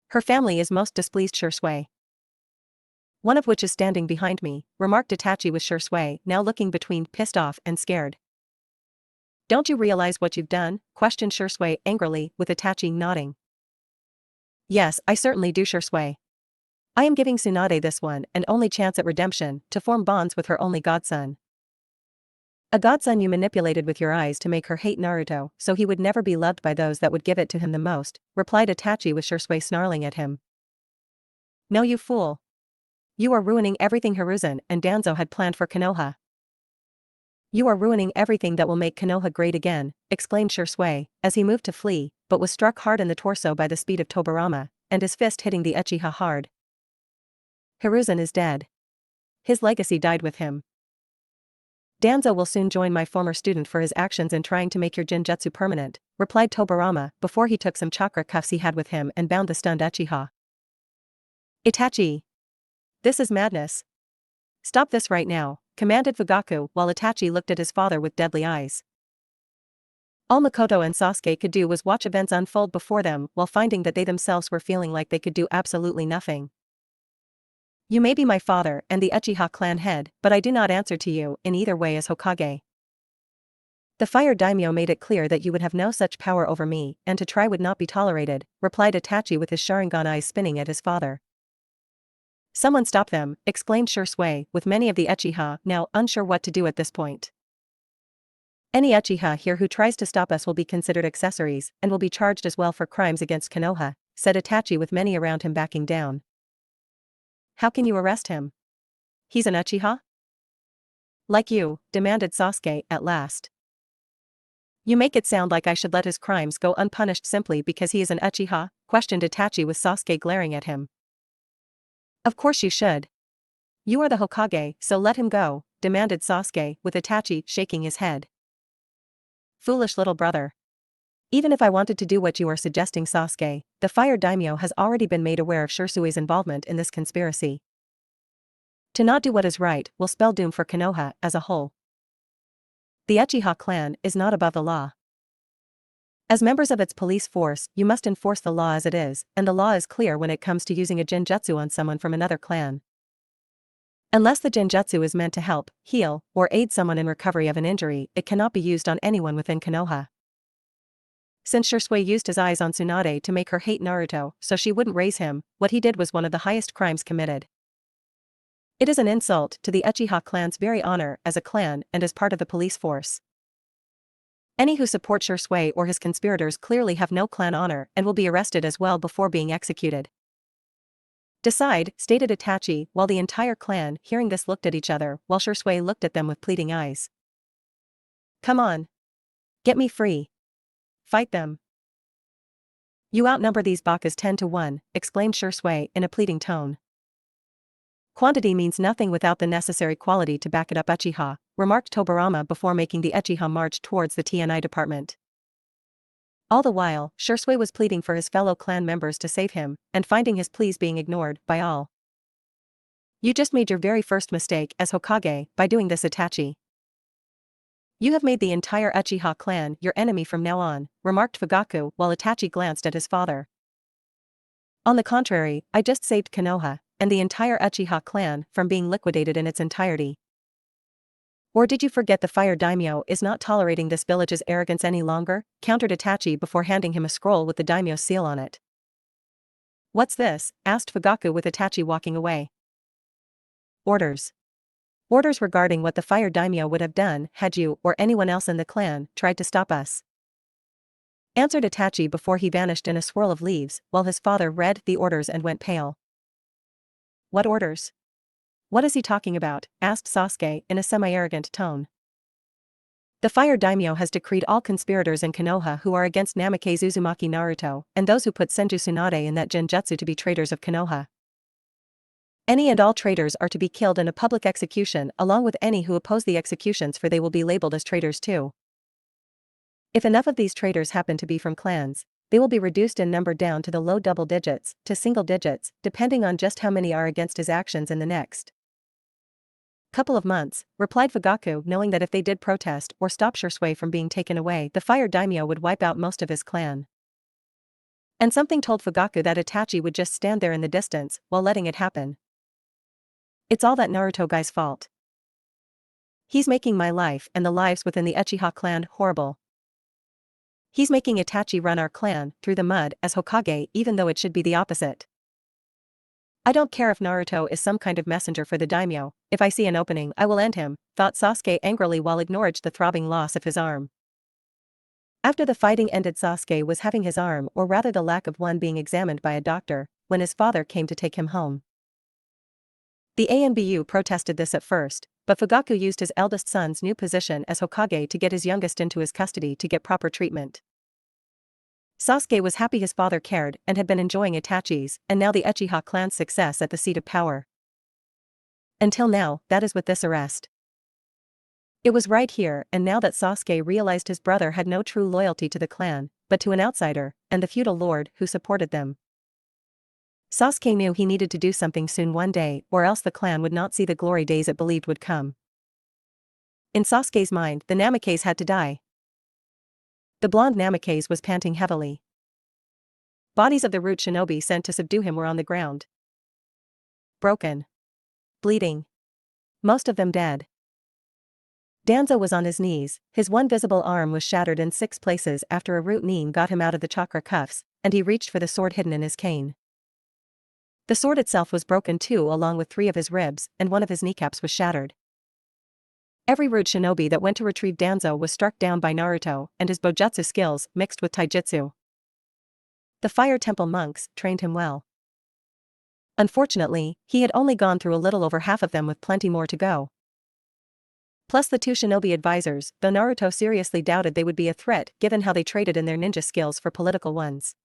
Her family is most displeased, Shisui. One of which is standing behind me, remarked Itachi with Shisui now looking between pissed off and scared. Don't you realize what you've done? Questioned Shisui angrily with Itachi nodding. Yes, I certainly do, Shisui. I am giving Tsunade this one and only chance at redemption to form bonds with her only godson. A godson you manipulated with your eyes to make her hate Naruto so he would never be loved by those that would give it to him the most, replied Itachi with Shisui snarling at him. No, you fool. You are ruining everything Hiruzen and Danzo had planned for Konoha. You are ruining everything that will make Konoha great again, exclaimed Shisui, as he moved to flee, but was struck hard in the torso by the speed of Tobirama, and his fist hitting the Uchiha hard. Hiruzen is dead. His legacy died with him. Danzo will soon join my former student for his actions in trying to make your genjutsu permanent, replied Tobirama before he took some chakra cuffs he had with him and bound the stunned Uchiha. Itachi! This is madness. Stop this right now, commanded Fugaku while Itachi looked at his father with deadly eyes. All Mikoto and Sasuke could do was watch events unfold before them while finding that they themselves were feeling like they could do absolutely nothing. You may be my father and the Uchiha clan head, but I do not answer to you in either way as Hokage. The Fire Daimyo made it clear that you would have no such power over me, and to try would not be tolerated, replied Itachi with his Sharingan eyes spinning at his father. Someone stop them, exclaimed Shisui with many of the Uchiha now unsure what to do at this point. Any Uchiha here who tries to stop us will be considered accessories and will be charged as well for crimes against Konoha, said Itachi with many around him backing down. How can you arrest him? He's an Uchiha? Like you, demanded Sasuke at last. You make it sound like I should let his crimes go unpunished simply because he is an Uchiha, questioned Itachi with Sasuke glaring at him. Of course you should. You are the Hokage, so let him go, demanded Sasuke with Itachi shaking his head. Foolish little brother. Even if I wanted to do what you are suggesting, Sasuke, the Fire Daimyo has already been made aware of Shisui's involvement in this conspiracy. To not do what is right will spell doom for Konoha as a whole. The Uchiha clan is not above the law. As members of its police force, you must enforce the law as it is, and the law is clear when it comes to using a genjutsu on someone from another clan. Unless the genjutsu is meant to help, heal, or aid someone in recovery of an injury, it cannot be used on anyone within Konoha. Since Shisui used his eyes on Tsunade to make her hate Naruto so she wouldn't raise him, what he did was one of the highest crimes committed. It is an insult to the Uchiha clan's very honor as a clan and as part of the police force. Any who support Shisui or his conspirators clearly have no clan honor and will be arrested as well before being executed. Decide, stated Itachi, while the entire clan, hearing this, looked at each other, while Shisui looked at them with pleading eyes. Come on. Get me free. Fight them. You outnumber these bakas 10-1, exclaimed Shisui in a pleading tone. Quantity means nothing without the necessary quality to back it up, Uchiha, remarked Tobirama before making the Uchiha march towards the TNI department. All the while, Shisui was pleading for his fellow clan members to save him, and finding his pleas being ignored by all. You just made your very first mistake as Hokage by doing this, Itachi. You have made the entire Uchiha clan your enemy from now on, remarked Fugaku while Itachi glanced at his father. On the contrary, I just saved Konoha and the entire Uchiha clan from being liquidated in its entirety. Or did you forget the Fire Daimyo is not tolerating this village's arrogance any longer? Countered Itachi before handing him a scroll with the Daimyo seal on it. What's this? Asked Fugaku with Itachi walking away. Orders. Orders regarding what the Fire Daimyo would have done had you or anyone else in the clan tried to stop us. Answered Itachi before he vanished in a swirl of leaves while his father read the orders and went pale. What orders? What is he talking about? Asked Sasuke in a semi-arrogant tone. The Fire Daimyo has decreed all conspirators in Konoha who are against Namikaze Uzumaki Naruto and those who put Senju Tsunade in that genjutsu to be traitors of Konoha. Any and all traitors are to be killed in a public execution along with any who oppose the executions, for they will be labeled as traitors too. If enough of these traitors happen to be from clans, they will be reduced in number down to the low double digits to single digits, depending on just how many are against his actions in the next couple of months, replied Fugaku, knowing that if they did protest or stop Shisui from being taken away, the Fire Daimyo would wipe out most of his clan. And something told Fugaku that Itachi would just stand there in the distance while letting it happen. It's all that Naruto guy's fault. He's making my life and the lives within the Uchiha clan horrible. He's making Itachi run our clan through the mud as Hokage, even though it should be the opposite. I don't care if Naruto is some kind of messenger for the Daimyo, if I see an opening I will end him, thought Sasuke angrily while acknowledged the throbbing loss of his arm. After the fighting ended, Sasuke was having his arm, or rather the lack of one, being examined by a doctor, when his father came to take him home. The ANBU protested this at first, but Fugaku used his eldest son's new position as Hokage to get his youngest into his custody to get proper treatment. Sasuke was happy his father cared and had been enjoying Itachi's and now the Uchiha clan's success at the seat of power. Until now, that is with this arrest. It was right here and now that Sasuke realized his brother had no true loyalty to the clan, but to an outsider, and the feudal lord who supported them. Sasuke knew he needed to do something soon one day, or else the clan would not see the glory days it believed would come. In Sasuke's mind, the Namikaze had to die. The blonde Namikaze was panting heavily. Bodies of the root shinobi sent to subdue him were on the ground. Broken. Bleeding. Most of them dead. Danzo was on his knees, his one visible arm was shattered in 6 places after a root nin got him out of the chakra cuffs, and he reached for the sword hidden in his cane. The sword itself was broken too, along with 3 of his ribs, and 1 of his kneecaps was shattered. Every root shinobi that went to retrieve Danzo was struck down by Naruto and his bojutsu skills mixed with taijutsu. The Fire Temple monks trained him well. Unfortunately, he had only gone through a little over half of them with plenty more to go. Plus the 2 shinobi advisors, though Naruto seriously doubted they would be a threat given how they traded in their ninja skills for political ones.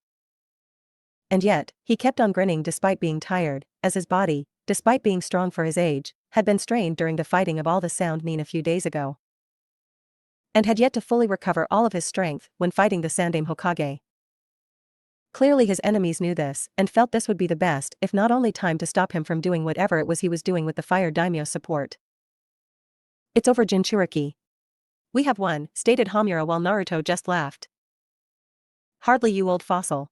And yet, he kept on grinning despite being tired, as his body, despite being strong for his age, had been strained during the fighting of all the sound nin a few days ago. And had yet to fully recover all of his strength when fighting the Sandaime Hokage. Clearly his enemies knew this, and felt this would be the best, if not only time, to stop him from doing whatever it was he was doing with the Fire Daimyo support. It's over, Jinchuriki. We have won, stated Homura while Naruto just laughed. Hardly, you old fossil.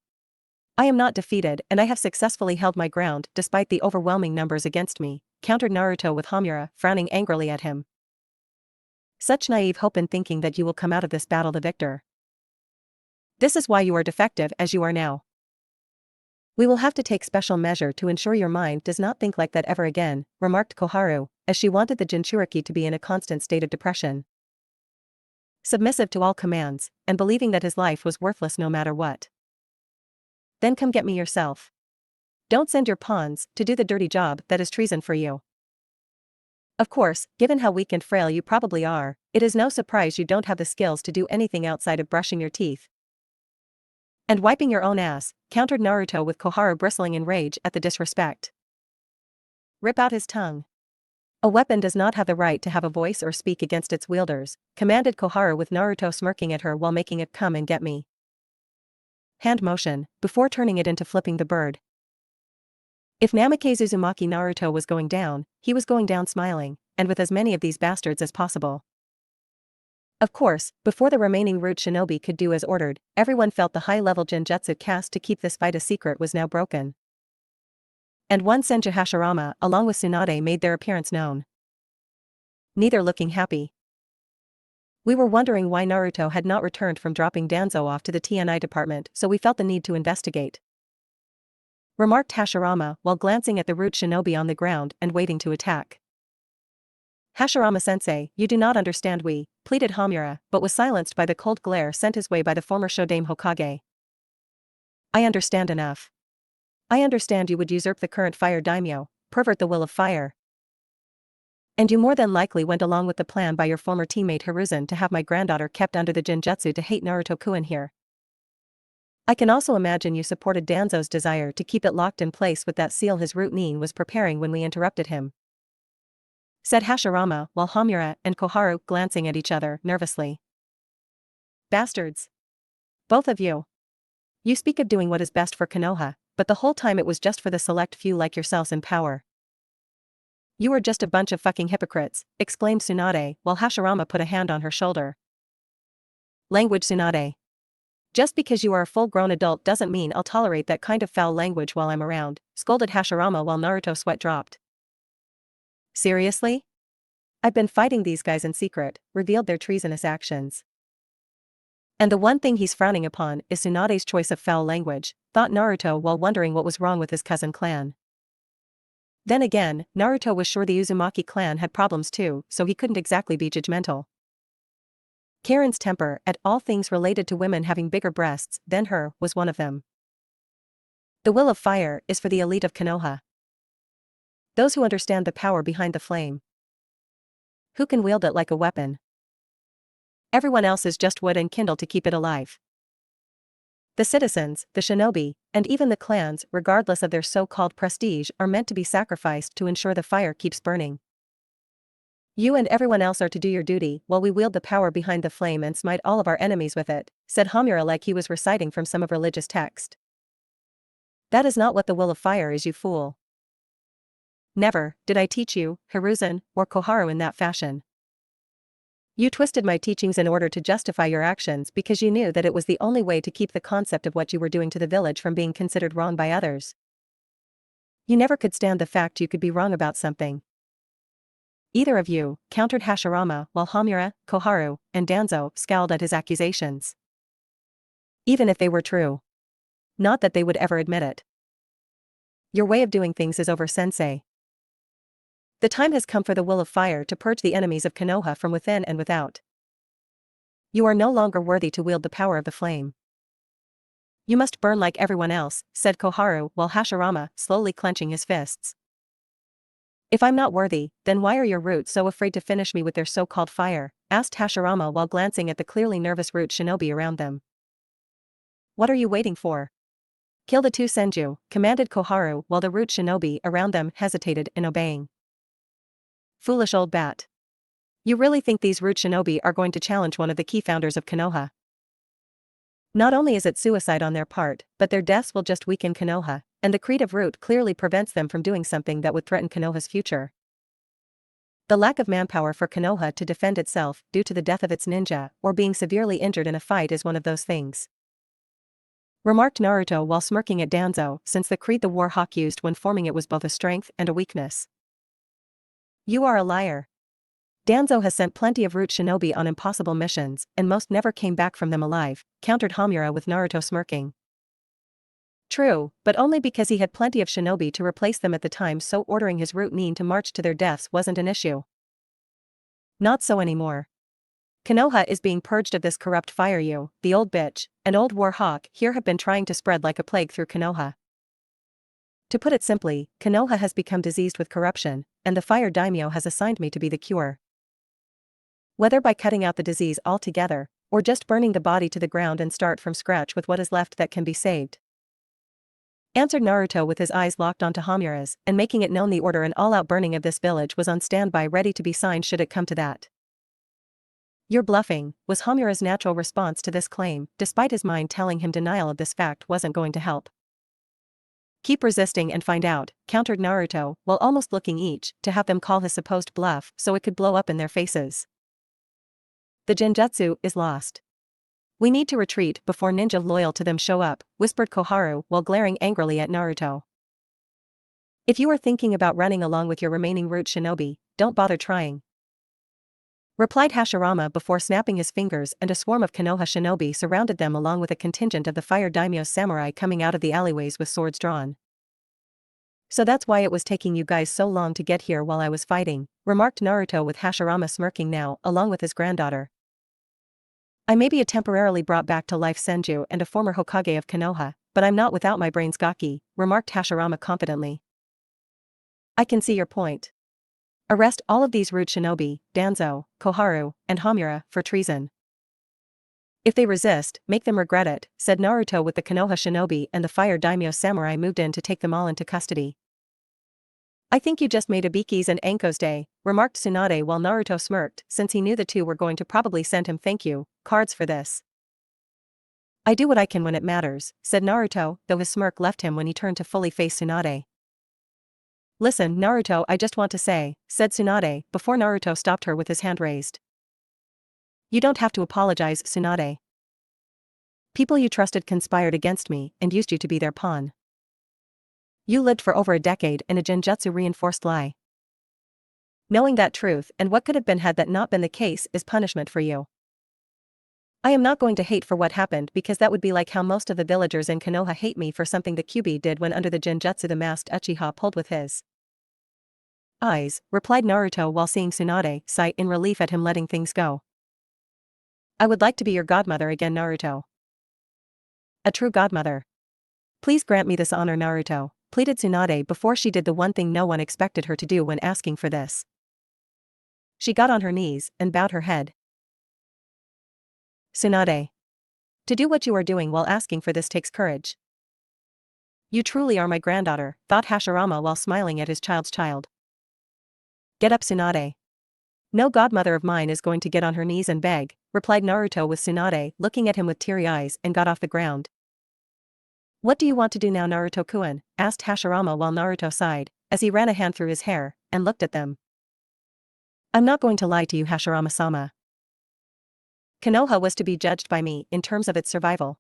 I am not defeated and I have successfully held my ground despite the overwhelming numbers against me, countered Naruto with Hamura, frowning angrily at him. Such naive hope in thinking that you will come out of this battle the victor. This is why you are defective as you are now. We will have to take special measure to ensure your mind does not think like that ever again, remarked Koharu, as she wanted the Jinchuriki to be in a constant state of depression. Submissive to all commands, and believing that his life was worthless no matter what. Then come get me yourself. Don't send your pawns to do the dirty job that is treason for you. Of course, given how weak and frail you probably are, it is no surprise you don't have the skills to do anything outside of brushing your teeth and wiping your own ass, countered Naruto with Koharu bristling in rage at the disrespect. Rip out his tongue. A weapon does not have the right to have a voice or speak against its wielders, commanded Koharu with Naruto smirking at her while making a come and get me hand motion, before turning it into flipping the bird. If Namikaze Uzumaki Naruto was going down, he was going down smiling, and with as many of these bastards as possible. Of course, before the remaining root shinobi could do as ordered, everyone felt the high-level genjutsu cast to keep this fight a secret was now broken. And one Senju Hashirama along with Tsunade made their appearance known. Neither looking happy. We were wondering why Naruto had not returned from dropping Danzo off to the TNI department, so we felt the need to investigate, remarked Hashirama while glancing at the root shinobi on the ground and waiting to attack. Hashirama-sensei, you do not understand, we pleaded Hamura, but was silenced by the cold glare sent his way by the former Shodame Hokage. I understand enough. I understand you would usurp the current fire daimyo, pervert the will of fire. And you more than likely went along with the plan by your former teammate Hiruzen to have my granddaughter kept under the Jinjutsu to hate Naruto-kun here. I can also imagine you supported Danzo's desire to keep it locked in place with that seal his root Nin was preparing when we interrupted him, said Hashirama while Hamura and Koharu glancing at each other nervously. Bastards. Both of you. You speak of doing what is best for Konoha, but the whole time it was just for the select few like yourselves in power. You are just a bunch of fucking hypocrites, exclaimed Tsunade while Hashirama put a hand on her shoulder. Language, Tsunade. Just because you are a full-grown adult doesn't mean I'll tolerate that kind of foul language while I'm around, scolded Hashirama while Naruto's sweat dropped. Seriously? I've been fighting these guys in secret, revealed their treasonous actions. And the one thing he's frowning upon is Tsunade's choice of foul language, thought Naruto while wondering what was wrong with his cousin clan. Then again, Naruto was sure the Uzumaki clan had problems too, so he couldn't exactly be judgmental. Karen's temper at all things related to women having bigger breasts than her was one of them. The will of fire is for the elite of Konoha. Those who understand the power behind the flame. Who can wield it like a weapon. Everyone else is just wood and kindle to keep it alive. The citizens, the shinobi, and even the clans, regardless of their so-called prestige, are meant to be sacrificed to ensure the fire keeps burning. You and everyone else are to do your duty while we wield the power behind the flame and smite all of our enemies with it, said Hamura like he was reciting from some of religious text. That is not what the will of fire is, you fool. Never did I teach you, Hiruzen, or Koharu in that fashion. You twisted my teachings in order to justify your actions because you knew that it was the only way to keep the concept of what you were doing to the village from being considered wrong by others. You never could stand the fact you could be wrong about something. Either of you, countered Hashirama while Hamura, Koharu, and Danzo scowled at his accusations. Even if they were true. Not that they would ever admit it. Your way of doing things is over, sensei. The time has come for the will of fire to purge the enemies of Konoha from within and without. You are no longer worthy to wield the power of the flame. You must burn like everyone else, said Koharu while Hashirama slowly clenching his fists. If I'm not worthy, then why are your roots so afraid to finish me with their so-called fire? Asked Hashirama while glancing at the clearly nervous root shinobi around them. What are you waiting for? Kill the two senju, commanded Koharu while the root shinobi around them hesitated in obeying. Foolish old bat. You really think these root shinobi are going to challenge one of the key founders of Konoha? Not only is it suicide on their part, but their deaths will just weaken Konoha, and the creed of root clearly prevents them from doing something that would threaten Konoha's future. The lack of manpower for Konoha to defend itself due to the death of its ninja or being severely injured in a fight is one of those things. remarked Naruto while smirking at Danzo, since the creed the war hawk used when forming it was both a strength and a weakness. You are a liar. Danzo has sent plenty of root shinobi on impossible missions, and most never came back from them alive, countered Hamura with Naruto smirking. True, but only because he had plenty of shinobi to replace them at the time, so ordering his root nin to march to their deaths wasn't an issue. Not so anymore. Konoha is being purged of this corrupt fire. You, the old bitch, and old war hawk here have been trying to spread like a plague through Konoha. To put it simply, Konoha has become diseased with corruption, and the fire daimyo has assigned me to be the cure. Whether by cutting out the disease altogether, or just burning the body to the ground and start from scratch with what is left that can be saved, answered Naruto with his eyes locked onto Hamura's, and making it known the order and all-out burning of this village was on standby ready to be signed should it come to that. You're bluffing, was Hamura's natural response to this claim, despite his mind telling him denial of this fact wasn't going to help. Keep resisting and find out, countered Naruto, while almost looking each to have them call his supposed bluff so it could blow up in their faces. The genjutsu is lost. We need to retreat before ninja loyal to them show up, whispered Koharu while glaring angrily at Naruto. If you are thinking about running along with your remaining root shinobi, don't bother trying, replied Hashirama before snapping his fingers, and a swarm of Konoha shinobi surrounded them along with a contingent of the fire daimyo's samurai coming out of the alleyways with swords drawn. So that's why it was taking you guys so long to get here while I was fighting, remarked Naruto with Hashirama smirking now, along with his granddaughter. I may be a temporarily brought back to life Senju and a former Hokage of Konoha, but I'm not without my brains Gaki, remarked Hashirama confidently. I can see your point. Arrest all of these rude shinobi, Danzo, Koharu, and Hamura, for treason. If they resist, make them regret it, said Naruto with the Konoha shinobi and the fire daimyo samurai moved in to take them all into custody. I think you just made Ibiki's and Anko's day, remarked Tsunade while Naruto smirked, since he knew the two were going to probably send him thank you cards for this. I do what I can when it matters, said Naruto, though his smirk left him when he turned to fully face Tsunade. Listen, Naruto, I just want to say, said Tsunade, before Naruto stopped her with his hand raised. You don't have to apologize, Tsunade. People you trusted conspired against me and used you to be their pawn. You lived for over a decade in a genjutsu-reinforced lie. Knowing that truth and what could have been had that not been the case is punishment for you. I am not going to hate for what happened because that would be like how most of the villagers in Konoha hate me for something the Kyuubi did when under the genjutsu the masked Uchiha pulled with his eyes, replied Naruto while seeing Tsunade sigh in relief at him letting things go. I would like to be your godmother again, Naruto. A true godmother. Please grant me this honor, Naruto, pleaded Tsunade before she did the one thing no one expected her to do when asking for this. She got on her knees and bowed her head. Tsunade. To do what you are doing while asking for this takes courage. You truly are my granddaughter, thought Hashirama while smiling at his child's child. Get up, Tsunade. No godmother of mine is going to get on her knees and beg, replied Naruto with Tsunade looking at him with teary eyes and got off the ground. What do you want to do now, Naruto-kun? Asked Hashirama while Naruto sighed, as he ran a hand through his hair, and looked at them. I'm not going to lie to you, Hashirama-sama. Konoha was to be judged by me in terms of its survival.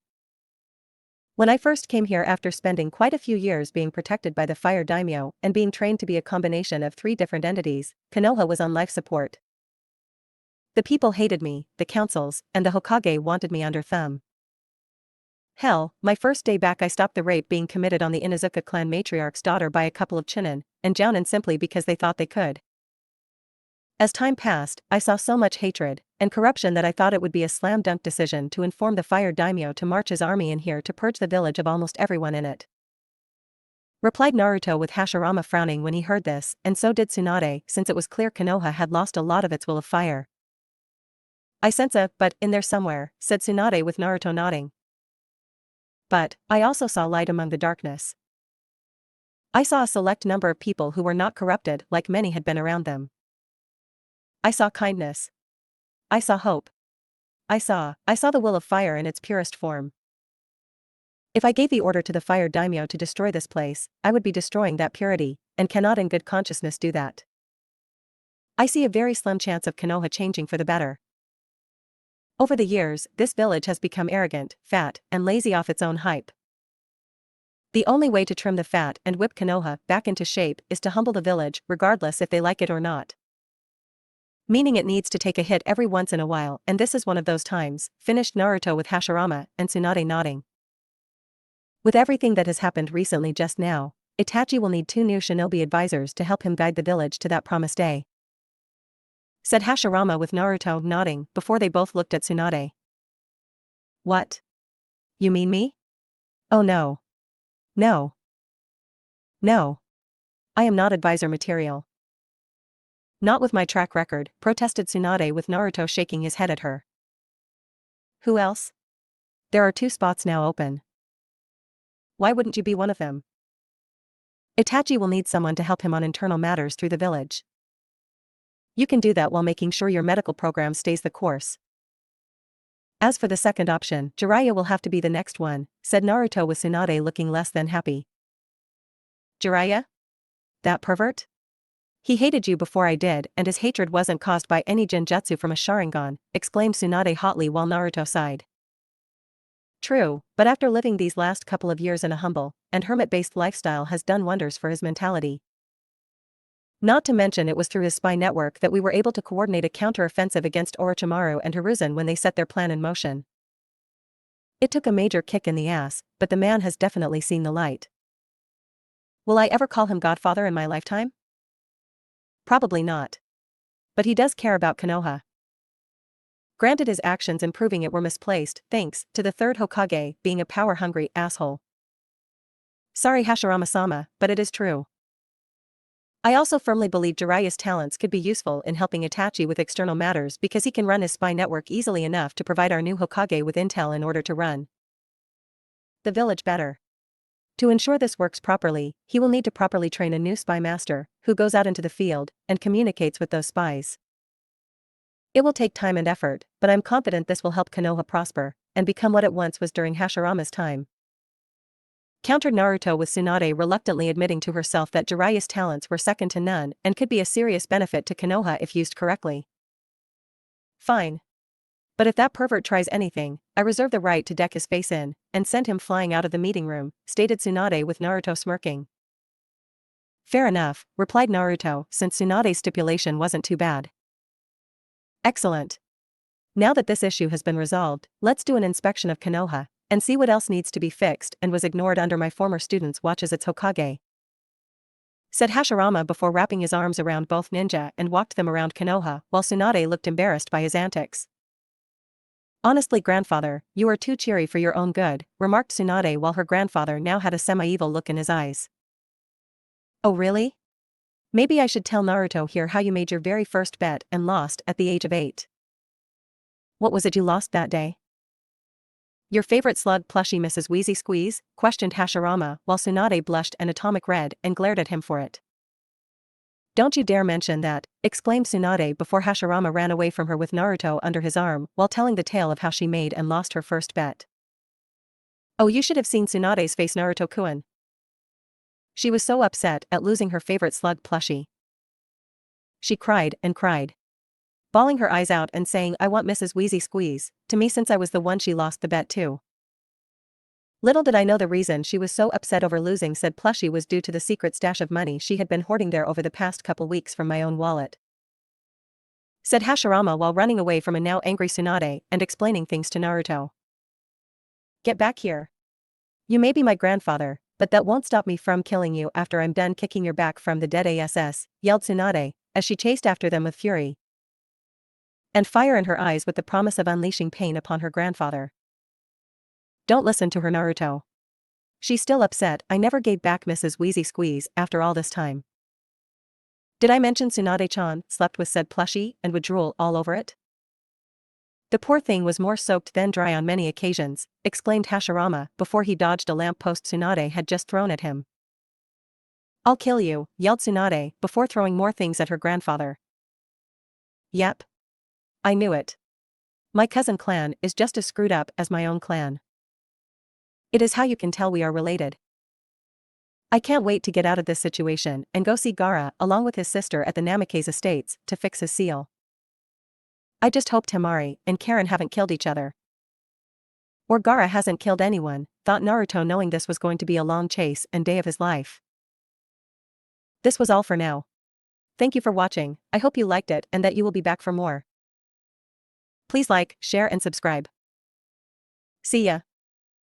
When I first came here after spending quite a few years being protected by the fire daimyo and being trained to be a combination of 3 different entities, Konoha was on life support. The people hated me, the councils, and the Hokage wanted me under thumb. Hell, my first day back I stopped the rape being committed on the Inuzuka clan matriarch's daughter by a couple of Chunin and Jounin simply because they thought they could. As time passed, I saw so much hatred and corruption that I thought it would be a slam-dunk decision to inform the fire daimyo to march his army in here to purge the village of almost everyone in it. Replied Naruto with Hashirama frowning when he heard this, and so did Tsunade since it was clear Konoha had lost a lot of its will of fire. I sense a but in there somewhere, said Tsunade with Naruto nodding. But, I also saw light among the darkness. I saw a select number of people who were not corrupted like many had been around them. I saw kindness. I saw hope. I saw the will of fire in its purest form. If I gave the order to the fire daimyo to destroy this place, I would be destroying that purity, and cannot in good consciousness do that. I see a very slim chance of Konoha changing for the better. Over the years, this village has become arrogant, fat, and lazy off its own hype. The only way to trim the fat and whip Konoha back into shape is to humble the village, regardless if they like it or not. Meaning it needs to take a hit every once in a while, and this is one of those times, finished Naruto with Hashirama and Tsunade nodding. With everything that has happened recently just now, Itachi will need 2 new shinobi advisors to help him guide the village to that promised day, said Hashirama with Naruto nodding before they both looked at Tsunade. What? You mean me? Oh no. No. No. I am not advisor material. Not with my track record, protested Tsunade with Naruto shaking his head at her. Who else? There are 2 spots now open. Why wouldn't you be one of them? Itachi will need someone to help him on internal matters through the village. You can do that while making sure your medical program stays the course. As for the second option, Jiraiya will have to be the next one, said Naruto with Tsunade looking less than happy. Jiraiya? That pervert? He hated you before I did, and his hatred wasn't caused by any genjutsu from a Sharingan, exclaimed Tsunade hotly while Naruto sighed. True, but after living these last couple of years in a humble and hermit-based lifestyle has done wonders for his mentality. Not to mention it was through his spy network that we were able to coordinate a counter-offensive against Orochimaru and Hiruzen when they set their plan in motion. It took a major kick in the ass, but the man has definitely seen the light. Will I ever call him Godfather in my lifetime? Probably not. But he does care about Konoha. Granted his actions in proving it were misplaced, thanks to the third Hokage being a power-hungry asshole. Sorry Hashirama-sama, but it is true. I also firmly believe Jiraiya's talents could be useful in helping Itachi with external matters because he can run his spy network easily enough to provide our new Hokage with intel in order to run the village better. To ensure this works properly, he will need to properly train a new spy master, who goes out into the field and communicates with those spies. It will take time and effort, but I'm confident this will help Konoha prosper and become what it once was during Hashirama's time. Countered Naruto with Tsunade reluctantly admitting to herself that Jiraiya's talents were second to none and could be a serious benefit to Konoha if used correctly. Fine. But if that pervert tries anything, I reserve the right to deck his face in and send him flying out of the meeting room, stated Tsunade with Naruto smirking. Fair enough, replied Naruto, since Tsunade's stipulation wasn't too bad. Excellent. Now that this issue has been resolved, let's do an inspection of Konoha and see what else needs to be fixed and was ignored under my former student's watch as its Hokage, said Hashirama before wrapping his arms around both ninja and walked them around Konoha while Tsunade looked embarrassed by his antics. Honestly grandfather, you are too cheery for your own good, remarked Tsunade while her grandfather now had a semi-evil look in his eyes. Oh really? Maybe I should tell Naruto here how you made your very first bet and lost at the age of 8. What was it you lost that day? Your favorite slug plushie Mrs. Wheezy Squeeze? Questioned Hashirama while Tsunade blushed an atomic red and glared at him for it. Don't you dare mention that, exclaimed Tsunade before Hashirama ran away from her with Naruto under his arm while telling the tale of how she made and lost her first bet. Oh you should have seen Tsunade's face Naruto-kun. She was so upset at losing her favorite slug plushie. She cried and cried, bawling her eyes out and saying I want Mrs. Wheezy Squeeze, to me since I was the one she lost the bet to. Little did I know the reason she was so upset over losing said plushie was due to the secret stash of money she had been hoarding there over the past couple weeks from my own wallet, said Hashirama while running away from a now angry Tsunade and explaining things to Naruto. Get back here. You may be my grandfather, but that won't stop me from killing you after I'm done kicking your back from the dead ass, yelled Tsunade, as she chased after them with fury and fire in her eyes with the promise of unleashing pain upon her grandfather. Don't listen to her Naruto. She's still upset I never gave back Mrs. Wheezy Squeeze after all this time. Did I mention Tsunade-chan slept with said plushie and would drool all over it? The poor thing was more soaked than dry on many occasions, exclaimed Hashirama before he dodged a lamppost Tsunade had just thrown at him. I'll kill you, yelled Tsunade before throwing more things at her grandfather. Yep. I knew it. My cousin clan is just as screwed up as my own clan. It is how you can tell we are related. I can't wait to get out of this situation and go see Gaara along with his sister at the Namake's estates to fix his seal. I just hope Temari and Karen haven't killed each other. Or Gaara hasn't killed anyone, thought Naruto, knowing this was going to be a long chase and day of his life. This was all for now. Thank you for watching, I hope you liked it and that you will be back for more. Please like, share and subscribe. See ya.